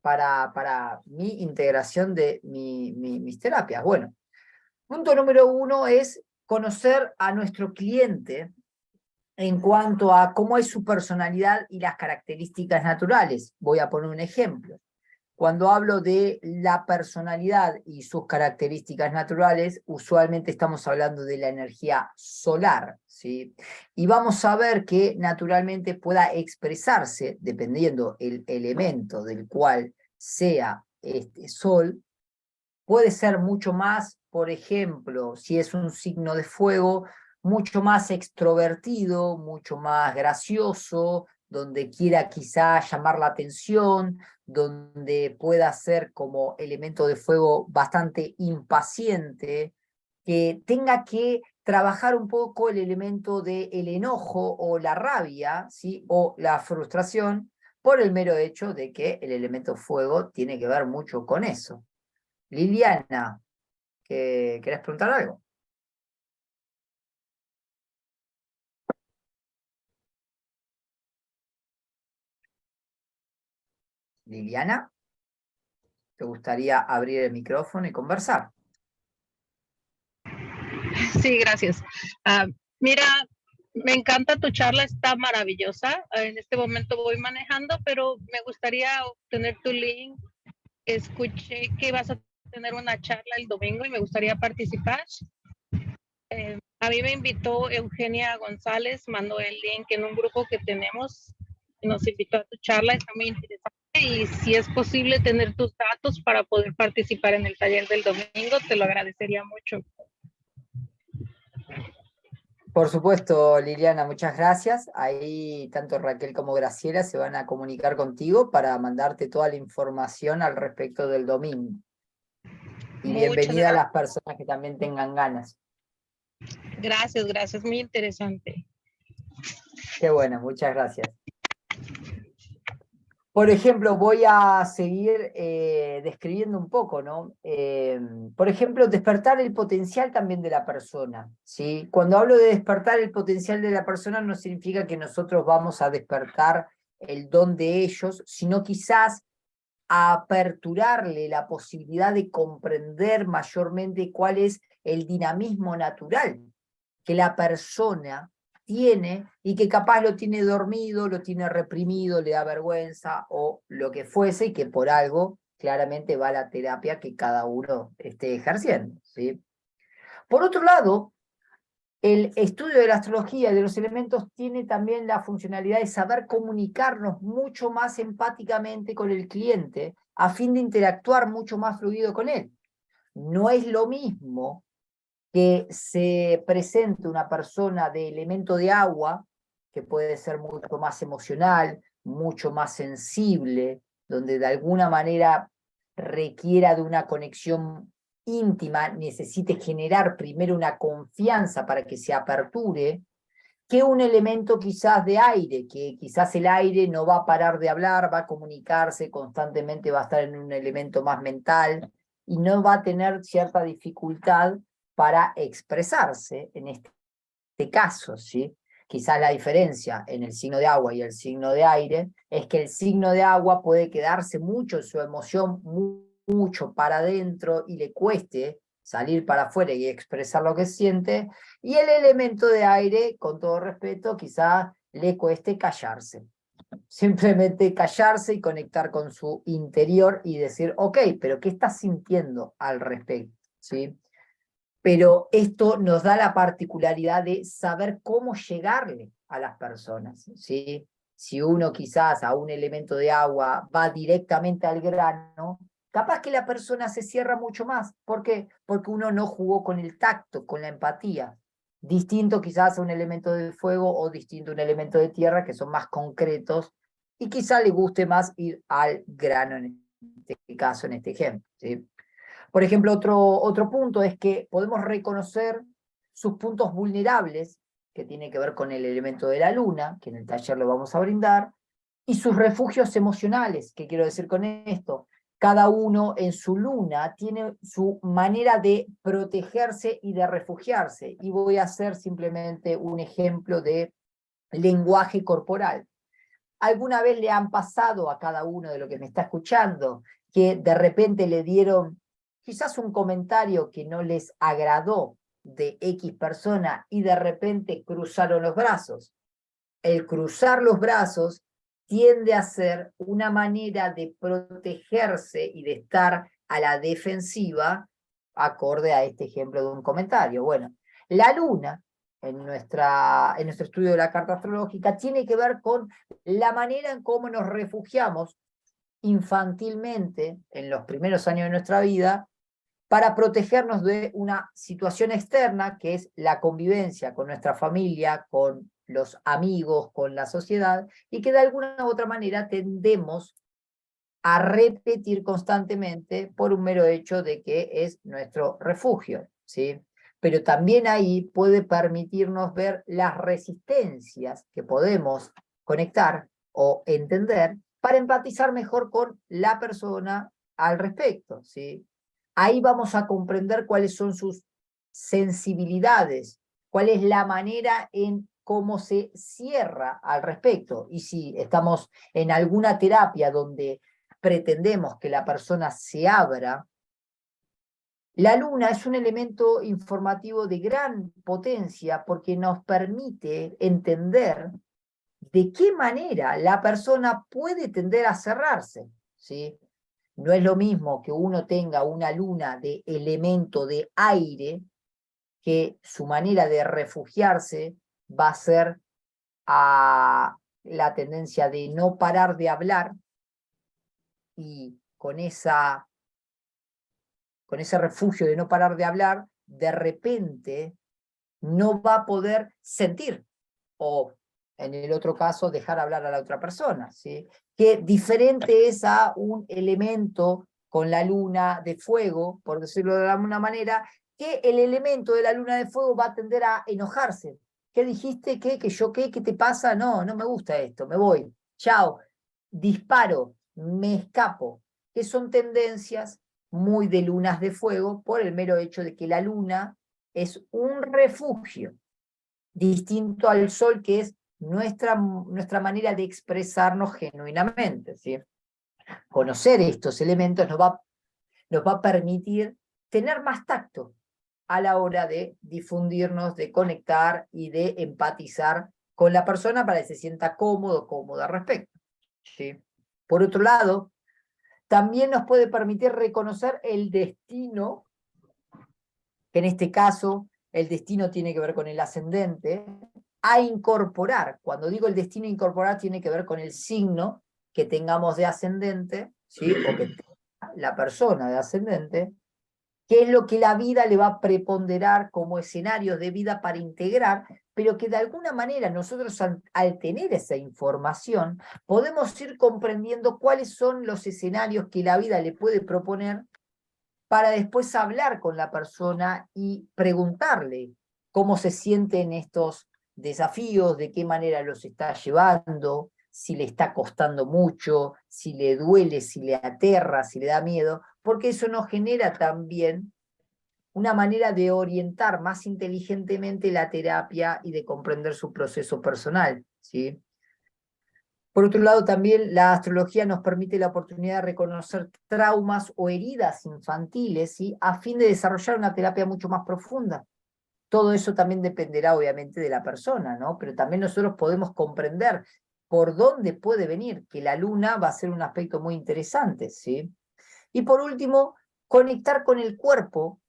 Speaker 3: para mi integración de mis terapias? Bueno, punto número 1 es conocer a nuestro cliente en cuanto a cómo es su personalidad y las características naturales. Voy a poner un ejemplo. Cuando hablo de la personalidad y sus características naturales, usualmente estamos hablando de la energía solar, ¿sí? Y vamos a ver que naturalmente pueda expresarse, dependiendo el elemento del cual sea este sol, puede ser mucho más, por ejemplo, si es un signo de fuego, mucho más extrovertido, mucho más gracioso, donde quiera quizá llamar la atención, donde pueda ser como elemento de fuego bastante impaciente, que tenga que trabajar un poco el elemento del enojo o la rabia, ¿sí? O la frustración, por el mero hecho de que el elemento fuego tiene que ver mucho con eso. Liliana, ¿querés preguntar algo? Liliana, ¿te gustaría abrir el micrófono y conversar?
Speaker 4: Sí, gracias. Mira, me encanta tu charla, está maravillosa. En este momento voy manejando, pero me gustaría obtener tu link. Escuché que vas a tener una charla el domingo y me gustaría participar. A mí me invitó Eugenia González, mandó el link en un grupo que tenemos, nos invitó a tu charla, está muy interesante y si es posible tener tus datos para poder participar en el taller del domingo, te lo agradecería mucho.
Speaker 3: Por supuesto, Liliana, muchas gracias. Ahí tanto Raquel como Graciela se van a comunicar contigo para mandarte toda la información al respecto del domingo. Y bienvenida a las personas que también tengan ganas.
Speaker 4: Gracias, gracias, muy interesante.
Speaker 3: Qué bueno, muchas gracias. Por ejemplo, voy a seguir describiendo un poco, ¿no? Por ejemplo, despertar el potencial también de la persona, ¿sí? Cuando hablo de despertar el potencial de la persona no significa que nosotros vamos a despertar el don de ellos, sino quizás a aperturarle la posibilidad de comprender mayormente cuál es el dinamismo natural que la persona tiene y que capaz lo tiene dormido, lo tiene reprimido, le da vergüenza o lo que fuese y que por algo claramente va a la terapia que cada uno esté ejerciendo, ¿sí? Por otro lado, el estudio de la astrología y de los elementos tiene también la funcionalidad de saber comunicarnos mucho más empáticamente con el cliente a fin de interactuar mucho más fluido con él. No es lo mismo que se presente una persona de elemento de agua, que puede ser mucho más emocional, mucho más sensible, donde de alguna manera requiera de una conexión íntima, necesite generar primero una confianza para que se aperture, que un elemento quizás de aire, que quizás el aire no va a parar de hablar, va a comunicarse constantemente, va a estar en un elemento más mental y no va a tener cierta dificultad para expresarse en este caso, ¿sí? Quizás la diferencia en el signo de agua y el signo de aire es que el signo de agua puede quedarse mucho en su emoción, mucho para adentro y le cueste salir para afuera y expresar lo que siente, y el elemento de aire, con todo respeto, quizás le cueste callarse. Simplemente callarse y conectar con su interior y decir, ok, pero ¿qué estás sintiendo al respecto? ¿Sí? Pero esto nos da la particularidad de saber cómo llegarle a las personas, ¿sí? Si uno quizás a un elemento de agua va directamente al grano, capaz que la persona se cierra mucho más. ¿Por qué? Porque uno no jugó con el tacto, con la empatía. Distinto quizás a un elemento de fuego o distinto a un elemento de tierra, que son más concretos, y quizás le guste más ir al grano en este caso, en este ejemplo, ¿sí? Por ejemplo, otro punto es que podemos reconocer sus puntos vulnerables, que tiene que ver con el elemento de la luna, que en el taller lo vamos a brindar, y sus refugios emocionales. ¿Qué quiero decir con esto? Cada uno en su luna tiene su manera de protegerse y de refugiarse. Y voy a hacer simplemente un ejemplo de lenguaje corporal. ¿Alguna vez le han pasado a cada uno de los que me está escuchando que de repente le dieron quizás un comentario que no les agradó de X persona y de repente cruzaron los brazos? El cruzar los brazos tiende a ser una manera de protegerse y de estar a la defensiva acorde a este ejemplo de un comentario. Bueno, la luna en nuestro estudio de la carta astrológica tiene que ver con la manera en cómo nos refugiamos infantilmente en los primeros años de nuestra vida para protegernos de una situación externa que es la convivencia con nuestra familia, con los amigos, con la sociedad, y que de alguna u otra manera tendemos a repetir constantemente por un mero hecho de que es nuestro refugio, ¿sí? Pero también ahí puede permitirnos ver las resistencias que podemos conectar o entender para empatizar mejor con la persona al respecto, ¿sí? Ahí vamos a comprender cuáles son sus sensibilidades, cuál es la manera en cómo se cierra al respecto. Y si estamos en alguna terapia donde pretendemos que la persona se abra, la luna es un elemento informativo de gran potencia porque nos permite entender de qué manera la persona puede tender a cerrarse, ¿sí? No es lo mismo que uno tenga una luna de elemento de aire, que su manera de refugiarse va a ser a la tendencia de no parar de hablar, y con ese refugio de no parar de hablar, de repente no va a poder sentir, o en el otro caso, dejar hablar a la otra persona, ¿sí? Que diferente es a un elemento con la luna de fuego, por decirlo de alguna manera, que el elemento de la luna de fuego va a tender a enojarse. ¿Qué dijiste? ¿Qué? ¿Que yo qué? ¿Qué te pasa? No, no me gusta esto, me voy. Chao. Disparo, me escapo. Que son tendencias muy de lunas de fuego por el mero hecho de que la luna es un refugio distinto al sol, que es nuestra manera de expresarnos genuinamente, ¿sí? Conocer estos elementos nos va a permitir tener más tacto a la hora de difundirnos, de conectar y de empatizar con la persona para que se sienta cómodo, cómoda al respecto, ¿sí? Por otro lado, también nos puede permitir reconocer el destino, que en este caso el destino tiene que ver con el ascendente, a incorporar. Cuando digo el destino a incorporar, tiene que ver con el signo que tengamos de ascendente, ¿sí? O que tenga la persona de ascendente, qué es lo que la vida le va a preponderar como escenarios de vida para integrar, pero que de alguna manera nosotros al tener esa información podemos ir comprendiendo cuáles son los escenarios que la vida le puede proponer para después hablar con la persona y preguntarle cómo se siente en estos desafíos, de qué manera los está llevando, si le está costando mucho, si le duele, si le aterra, si le da miedo, porque eso nos genera también una manera de orientar más inteligentemente la terapia y de comprender su proceso personal, ¿sí? Por otro lado, también la astrología nos permite la oportunidad de reconocer traumas o heridas infantiles, ¿sí? A fin de desarrollar una terapia mucho más profunda. Todo eso también dependerá, obviamente, de la persona, ¿no? Pero también nosotros podemos comprender por dónde puede venir, que la luna va a ser un aspecto muy interesante, ¿sí? Y por último, conectar con el cuerpo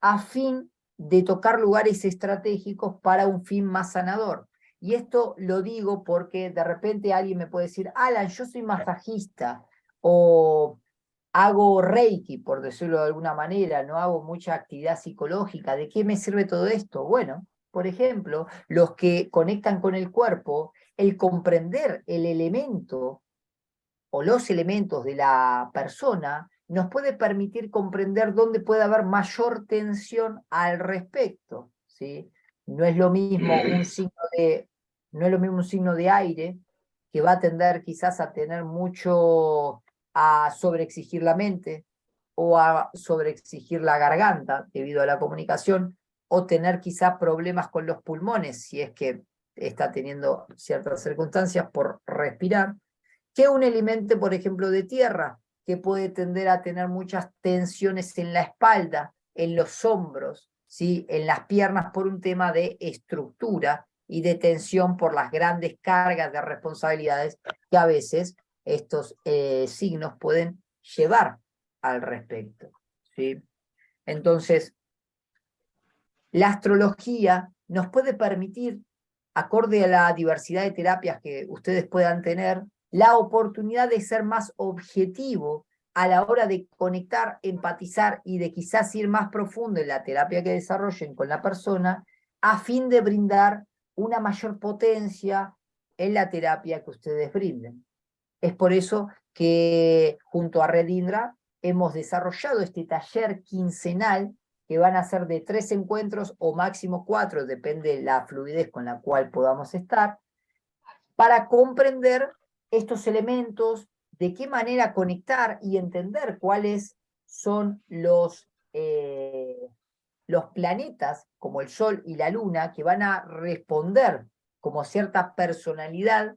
Speaker 3: a fin de tocar lugares estratégicos para un fin más sanador. Y esto lo digo porque de repente alguien me puede decir, Alan, yo soy masajista, o hago Reiki, por decirlo de alguna manera, no hago mucha actividad psicológica. ¿De qué me sirve todo esto? Bueno, por ejemplo, los que conectan con el cuerpo, el comprender el elemento o los elementos de la persona nos puede permitir comprender dónde puede haber mayor tensión al respecto, ¿sí? No es lo mismo un signo de aire, que va a tender quizás a tener mucho, a sobreexigir la mente o a sobreexigir la garganta debido a la comunicación, o tener quizás problemas con los pulmones si es que está teniendo ciertas circunstancias por respirar, que un elemento, por ejemplo, de tierra, que puede tender a tener muchas tensiones en la espalda, en los hombros, ¿sí? En las piernas, por un tema de estructura y de tensión por las grandes cargas de responsabilidades que a veces estos signos pueden llevar al respecto, ¿sí? Entonces, la astrología nos puede permitir, acorde a la diversidad de terapias que ustedes puedan tener, la oportunidad de ser más objetivo a la hora de conectar, empatizar y de quizás ir más profundo en la terapia que desarrollen con la persona, a fin de brindar una mayor potencia en la terapia que ustedes brinden. Es por eso que junto a Red Indra hemos desarrollado este taller quincenal que van a ser de 3 encuentros o máximo 4, depende de la fluidez con la cual podamos estar, para comprender estos elementos, de qué manera conectar y entender cuáles son los planetas, como el Sol y la Luna, que van a responder como cierta personalidad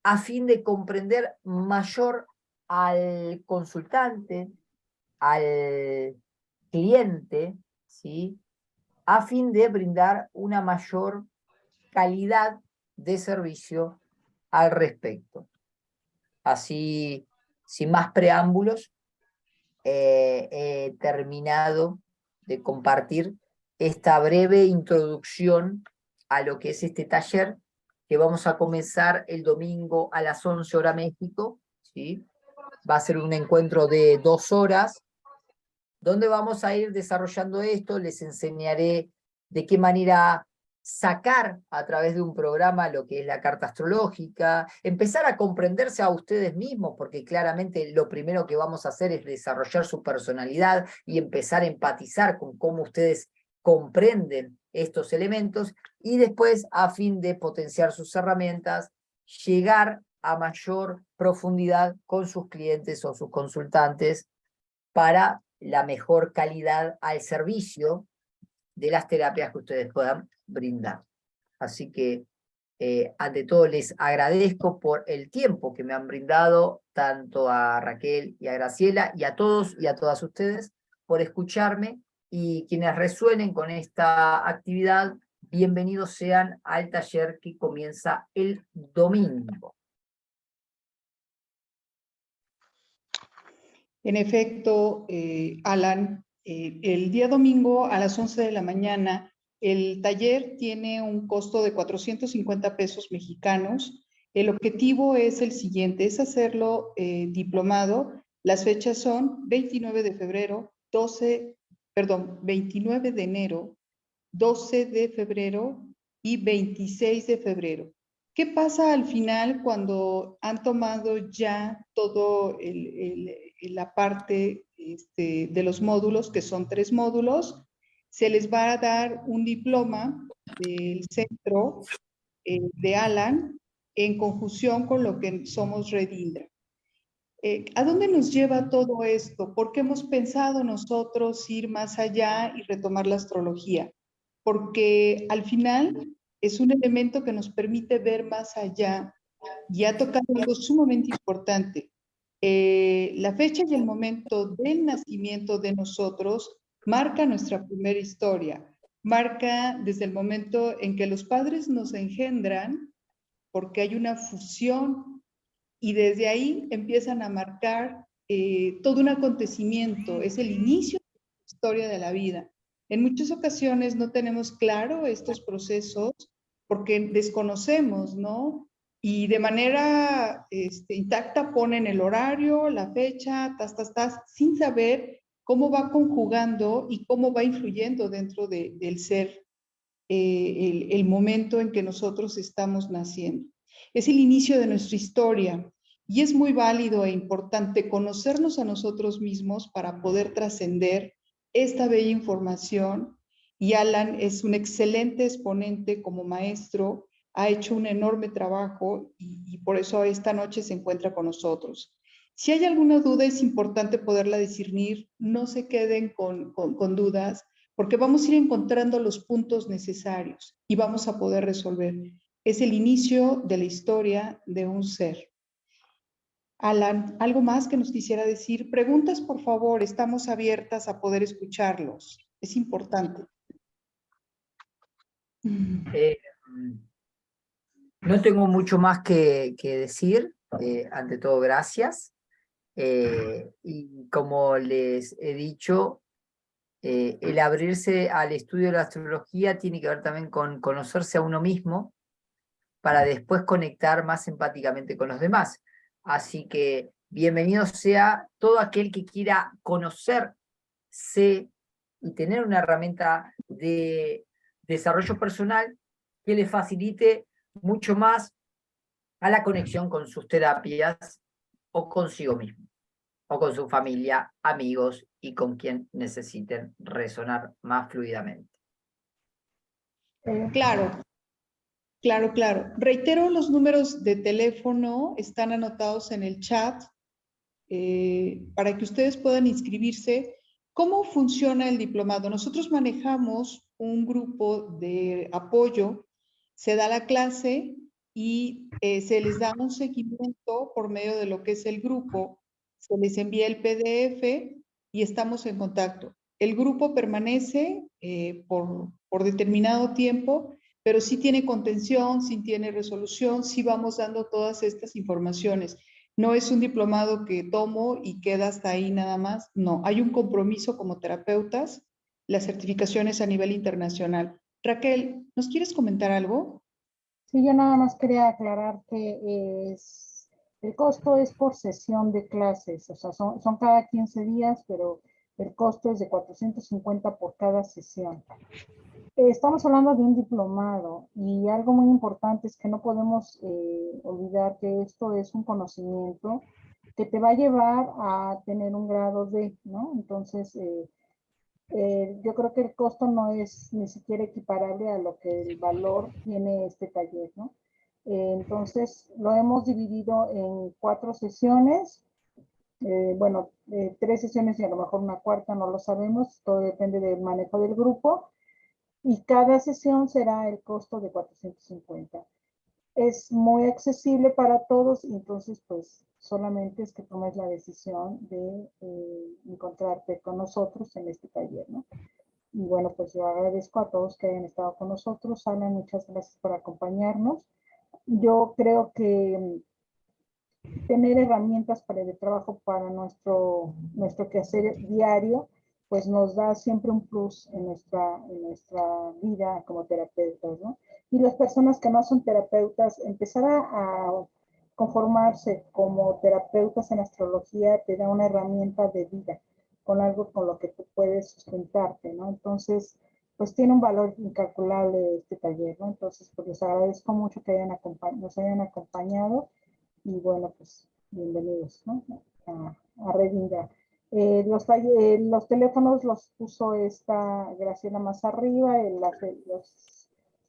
Speaker 3: a fin de comprender mayor al consultante, al cliente, ¿sí? A fin de brindar una mayor calidad de servicio al respecto. Así, sin más preámbulos, he terminado de compartir esta breve introducción a lo que es este taller, que vamos a comenzar el domingo a las 11 horas México, ¿sí? Va a ser un encuentro de 2 horas, donde vamos a ir desarrollando esto. Les enseñaré de qué manera sacar a través de un programa lo que es la carta astrológica, empezar a comprenderse a ustedes mismos, porque claramente lo primero que vamos a hacer es desarrollar su personalidad y empezar a empatizar con cómo ustedes comprenden estos elementos, y después, a fin de potenciar sus herramientas, llegar a mayor profundidad con sus clientes o sus consultantes para la mejor calidad al servicio de las terapias que ustedes puedan brindar. Así que, ante todo, les agradezco por el tiempo que me han brindado, tanto a Raquel y a Graciela, y a todos y a todas ustedes, por escucharme, y quienes resuenen con esta actividad, bienvenidos sean al taller que comienza el domingo.
Speaker 2: En efecto, Alan, el día domingo a las 11 de la mañana, el taller tiene un costo de 450 pesos mexicanos. El objetivo es el siguiente, es hacerlo diplomado. Las fechas son 29 de febrero, 29 de enero, 12 de febrero y 26 de febrero. ¿Qué pasa al final cuando han tomado ya todo la parte de los módulos, que son 3 módulos? Se les va a dar un diploma del centro de Alan en conjunción con lo que somos Red Indra. ¿A dónde nos lleva todo esto? ¿Por qué hemos pensado nosotros ir más allá y retomar la astrología? Porque al final es un elemento que nos permite ver más allá, y ha tocado algo sumamente importante. La fecha y el momento del nacimiento de nosotros marca nuestra primera historia, marca desde el momento en que los padres nos engendran, porque hay una fusión, y desde ahí empiezan a marcar todo un acontecimiento, es el inicio de la historia de la vida. En muchas ocasiones no tenemos claro estos procesos porque desconocemos, ¿no? Y de manera intacta ponen el horario, la fecha, sin saber cómo va conjugando y cómo va influyendo dentro del ser el momento en que nosotros estamos naciendo. Es el inicio de nuestra historia y es muy válido e importante conocernos a nosotros mismos para poder trascender esta bella información. Y Alan es un excelente exponente como maestro, ha hecho un enorme trabajo y por eso esta noche se encuentra con nosotros. Si hay alguna duda, es importante poderla discernir, no se queden con dudas, porque vamos a ir encontrando los puntos necesarios y vamos a poder resolver. Es el inicio de la historia de un ser. Alan, ¿algo más que nos quisiera decir? Preguntas, por favor, estamos abiertas a poder escucharlos. Es importante.
Speaker 3: No tengo mucho más que decir. Ante todo, gracias. Y como les he dicho, el abrirse al estudio de la astrología tiene que ver también con conocerse a uno mismo para después conectar más empáticamente con los demás. Así que bienvenido sea todo aquel que quiera conocerse y tener una herramienta de desarrollo personal que le facilite mucho más a la conexión con sus terapias o consigo mismo, o con su familia, amigos y con quien necesiten resonar más fluidamente.
Speaker 2: Claro, claro, claro. Reitero, los números de teléfono están anotados en el chat para que ustedes puedan inscribirse. ¿Cómo funciona el diplomado? Nosotros manejamos un grupo de apoyo, se da la clase y se les da un seguimiento por medio de lo que es el grupo, se les envía el PDF y estamos en contacto. El grupo permanece por determinado tiempo, pero sí tiene contención, sí tiene resolución, sí vamos dando todas estas informaciones. No es un diplomado que tomo y queda hasta ahí nada más. No, hay un compromiso como terapeutas, las certificaciones a nivel internacional. Raquel, ¿nos quieres comentar algo?
Speaker 1: Sí, yo nada más quería aclarar que el costo es por sesión de clases, o sea, son cada 15 días, pero el costo es de 450 por cada sesión. Estamos hablando de un diplomado y algo muy importante es que no podemos olvidar que esto es un conocimiento que te va a llevar a tener un grado de, ¿no? Entonces, yo creo que el costo no es ni siquiera equiparable a lo que el valor tiene este taller, ¿no? Entonces, lo hemos dividido en 4 sesiones, bueno, 3 sesiones y a lo mejor una cuarta, no lo sabemos, todo depende del manejo del grupo, y cada sesión será el costo de 450. Es muy accesible para todos y entonces pues solamente es que tomes la decisión de encontrarte con nosotros en este taller, ¿no? Y bueno, pues yo agradezco a todos que hayan estado con nosotros. Ana, muchas gracias por acompañarnos. Yo creo que tener herramientas para el trabajo para nuestro quehacer diario, pues nos da siempre un plus en nuestra vida como terapeutas, ¿no? Y las personas que no son terapeutas, empezar a conformarse como terapeutas en astrología te da una herramienta de vida, con algo con lo que tú puedes sustentarte, ¿no? Entonces, pues tiene un valor incalculable este taller, ¿no? Entonces, pues les agradezco mucho que nos hayan acompañado y bueno, pues bienvenidos, ¿no? A Red Indra. Los teléfonos los puso esta Graciela más arriba,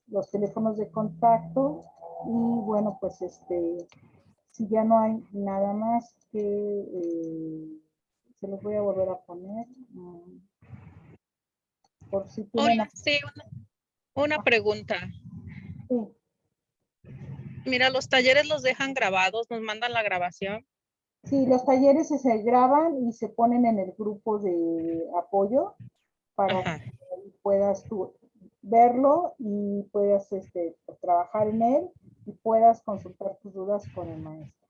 Speaker 1: los teléfonos de contacto y bueno, pues si ya no hay nada más que se los voy a volver a poner por si tienen.
Speaker 4: Hola, sí, una pregunta.
Speaker 1: Sí.
Speaker 4: Mira, los talleres los dejan grabados, nos mandan la grabación.
Speaker 1: Sí, los talleres se graban y se ponen en el grupo de apoyo para
Speaker 4: Ajá.
Speaker 1: que puedas tú verlo y puedas pues, trabajar en él y puedas consultar tus dudas con el maestro.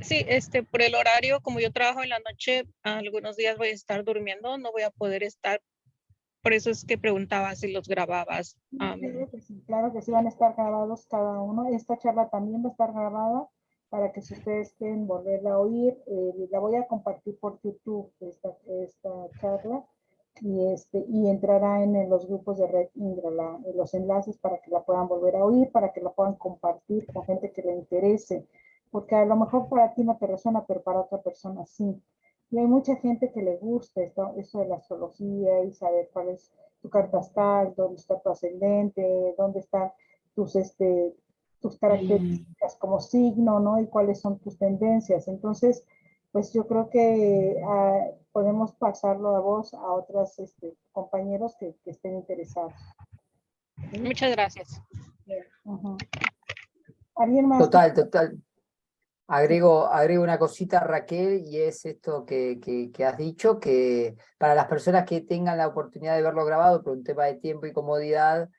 Speaker 4: Sí, por el horario, como yo trabajo en la noche, algunos días voy a estar durmiendo, no voy a poder estar. Por eso es que preguntaba si los grababas.
Speaker 1: Claro que sí van a estar grabados cada uno. Esta charla también va a estar grabada para que si ustedes quieren volverla a oír, la voy a compartir por YouTube esta charla y entrará en los grupos de Red Indra, los enlaces para que la puedan volver a oír, para que la puedan compartir con gente que le interese, porque a lo mejor para ti no te resuena, pero para otra persona sí. Y hay mucha gente que le gusta esto de la astrología y saber cuál es tu carta astral, dónde está tu ascendente, dónde están tus, tus características como signo, ¿no? Y cuáles son tus tendencias. Entonces, pues yo creo que podemos pasarlo a vos, a otros compañeros que estén interesados. ¿Sí?
Speaker 4: Muchas gracias.
Speaker 1: ¿Alguien más?
Speaker 3: Total. Agrego una cosita, Raquel, y es esto que has dicho, que para las personas que tengan la oportunidad de verlo grabado por un tema de tiempo y comodidad,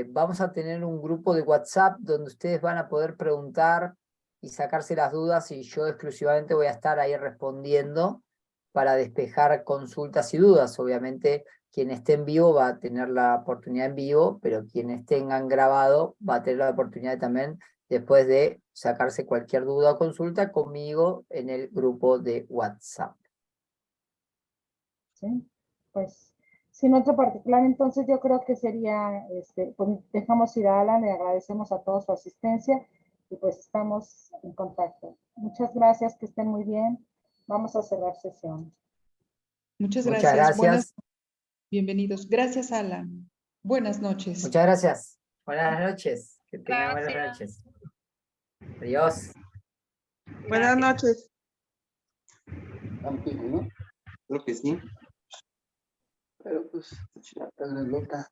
Speaker 3: vamos a tener un grupo de WhatsApp donde ustedes van a poder preguntar y sacarse las dudas y yo exclusivamente voy a estar ahí respondiendo para despejar consultas y dudas. Obviamente, quien esté en vivo va a tener la oportunidad en vivo, pero quienes tengan grabado va a tener la oportunidad también después de sacarse cualquier duda o consulta conmigo en el grupo de WhatsApp.
Speaker 1: Sí, pues sin otro particular, entonces yo creo que sería, pues dejamos ir a Alan, le agradecemos a todos su asistencia y pues estamos en contacto. Muchas gracias, que estén muy bien. Vamos a cerrar sesión.
Speaker 2: Muchas
Speaker 3: Muchas
Speaker 2: gracias.
Speaker 3: gracias.
Speaker 2: Bienvenidos. Gracias, Alan. Buenas noches.
Speaker 3: Muchas gracias. Buenas noches. Que tengan buenas
Speaker 4: Gracias.
Speaker 3: noches. Adiós.
Speaker 5: Buenas
Speaker 4: Gracias.
Speaker 5: noches.
Speaker 6: Tampico, ¿no? Creo que sí. Pero pues, la loca.